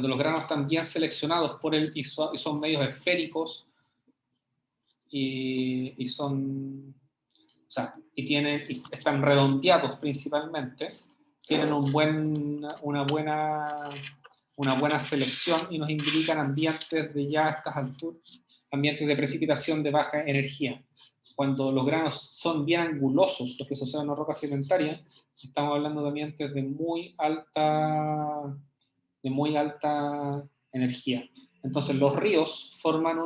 Speaker 1: los granos están bien seleccionados y son medios esféricos, y están redondeados principalmente, tienen una buena selección, y nos indican ambientes de ya a estas alturas, ambientes de precipitación de baja energía. Cuando los granos son bien angulosos, los que se observan en la roca sedimentaria, estamos hablando de ambientes de muy alta energía. Entonces los ríos forman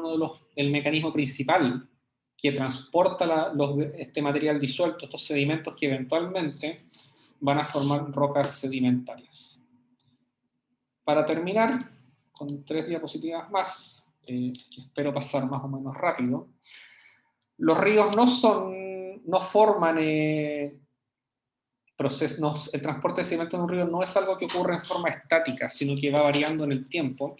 Speaker 1: el mecanismo principal que transporta este material disuelto, estos sedimentos que eventualmente van a formar rocas sedimentarias. Para terminar, con 3 diapositivas más, espero pasar más o menos rápido, los ríos no forman procesos, el transporte de sedimentos en un río no es algo que ocurre en forma estática, sino que va variando en el tiempo,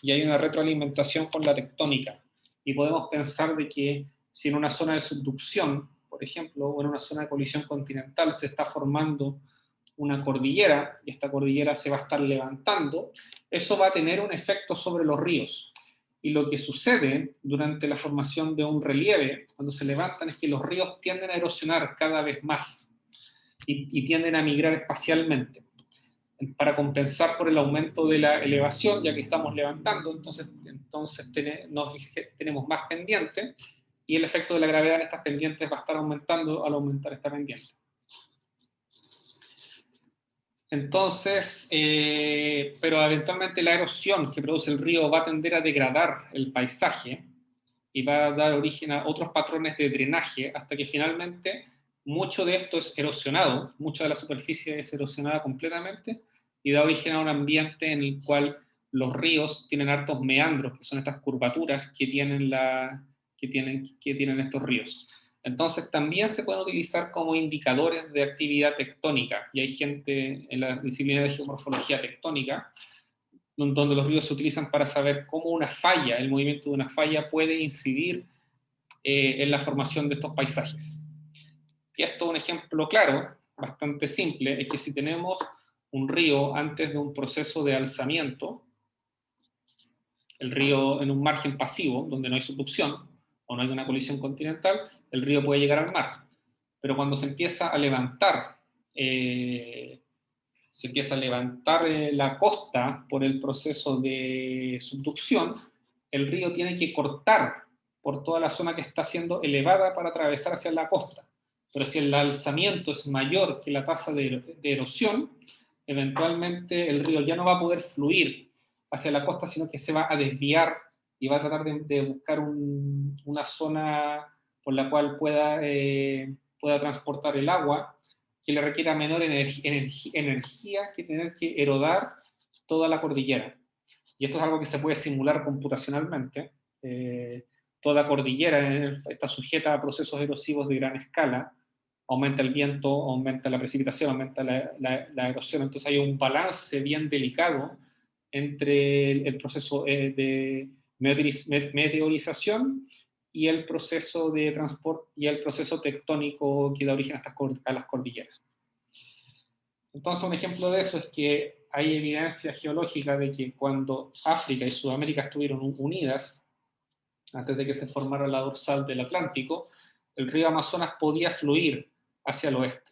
Speaker 1: y hay una retroalimentación con la tectónica. Y podemos pensar de que si en una zona de subducción, por ejemplo, o en una zona de colisión continental se está formando una cordillera, y esta cordillera se va a estar levantando, eso va a tener un efecto sobre los ríos. Y lo que sucede durante la formación de un relieve, cuando se levantan, es que los ríos tienden a erosionar cada vez más y tienden a migrar espacialmente para compensar por el aumento de la elevación, ya que estamos levantando, entonces tenemos más pendiente, y el efecto de la gravedad en estas pendientes va a estar aumentando al aumentar esta pendiente. Entonces, pero eventualmente la erosión que produce el río va a tender a degradar el paisaje y va a dar origen a otros patrones de drenaje, hasta que finalmente mucho de esto es erosionado, mucha de la superficie es erosionada completamente, y da origen a un ambiente en el cual los ríos tienen hartos meandros, que son estas curvaturas que tienen estos ríos. Entonces también se pueden utilizar como indicadores de actividad tectónica, y hay gente en la disciplina de geomorfología tectónica donde los ríos se utilizan para saber cómo una falla, el movimiento de una falla puede incidir en la formación de estos paisajes. Y esto es un ejemplo claro, bastante simple, es que si tenemos un río antes de un proceso de alzamiento, el río en un margen pasivo, donde no hay subducción, o no hay una colisión continental, el río puede llegar al mar. Pero cuando se empieza a levantar, la costa por el proceso de subducción, el río tiene que cortar por toda la zona que está siendo elevada para atravesar hacia la costa. Pero si el alzamiento es mayor que la tasa de erosión, eventualmente el río ya no va a poder fluir hacia la costa, sino que se va a desviar y va a tratar de buscar una zona por la cual pueda transportar el agua, que le requiera menor energía que tener que erodar toda la cordillera. Y esto es algo que se puede simular computacionalmente. Toda cordillera está sujeta a procesos erosivos de gran escala. Aumenta el viento, aumenta la precipitación, aumenta la erosión. Entonces hay un balance bien delicado entre el proceso de meteorización y el proceso de transporte y el proceso tectónico que da origen a las cordilleras. Entonces, un ejemplo de eso es que hay evidencia geológica de que cuando África y Sudamérica estuvieron unidas, antes de que se formara la dorsal del Atlántico, el río Amazonas podía fluir hacia el oeste,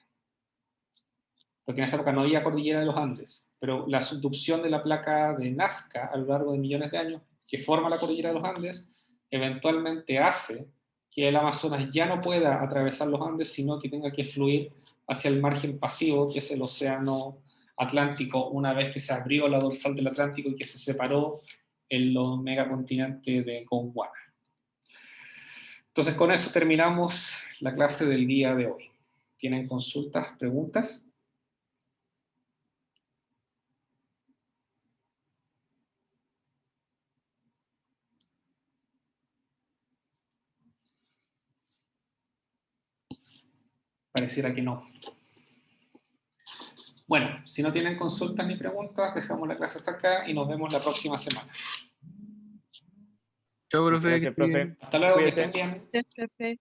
Speaker 1: porque en esa época no había cordillera de los Andes, pero la subducción de la placa de Nazca a lo largo de millones de años, que forma la cordillera de los Andes, eventualmente hace que el Amazonas ya no pueda atravesar los Andes, sino que tenga que fluir hacia el margen pasivo, que es el océano Atlántico, una vez que se abrió la dorsal del Atlántico y que se separó el megacontinente de Gondwana. Entonces, con eso terminamos la clase del día de hoy. ¿Tienen consultas, preguntas? Pareciera que no. Bueno, si no tienen consultas ni preguntas, dejamos la clase hasta acá y nos vemos la próxima semana.
Speaker 2: Chao, profe.
Speaker 3: Gracias, profe.
Speaker 1: Hasta luego,
Speaker 3: Cuídese.
Speaker 1: que estén bien.
Speaker 4: Gracias, profe.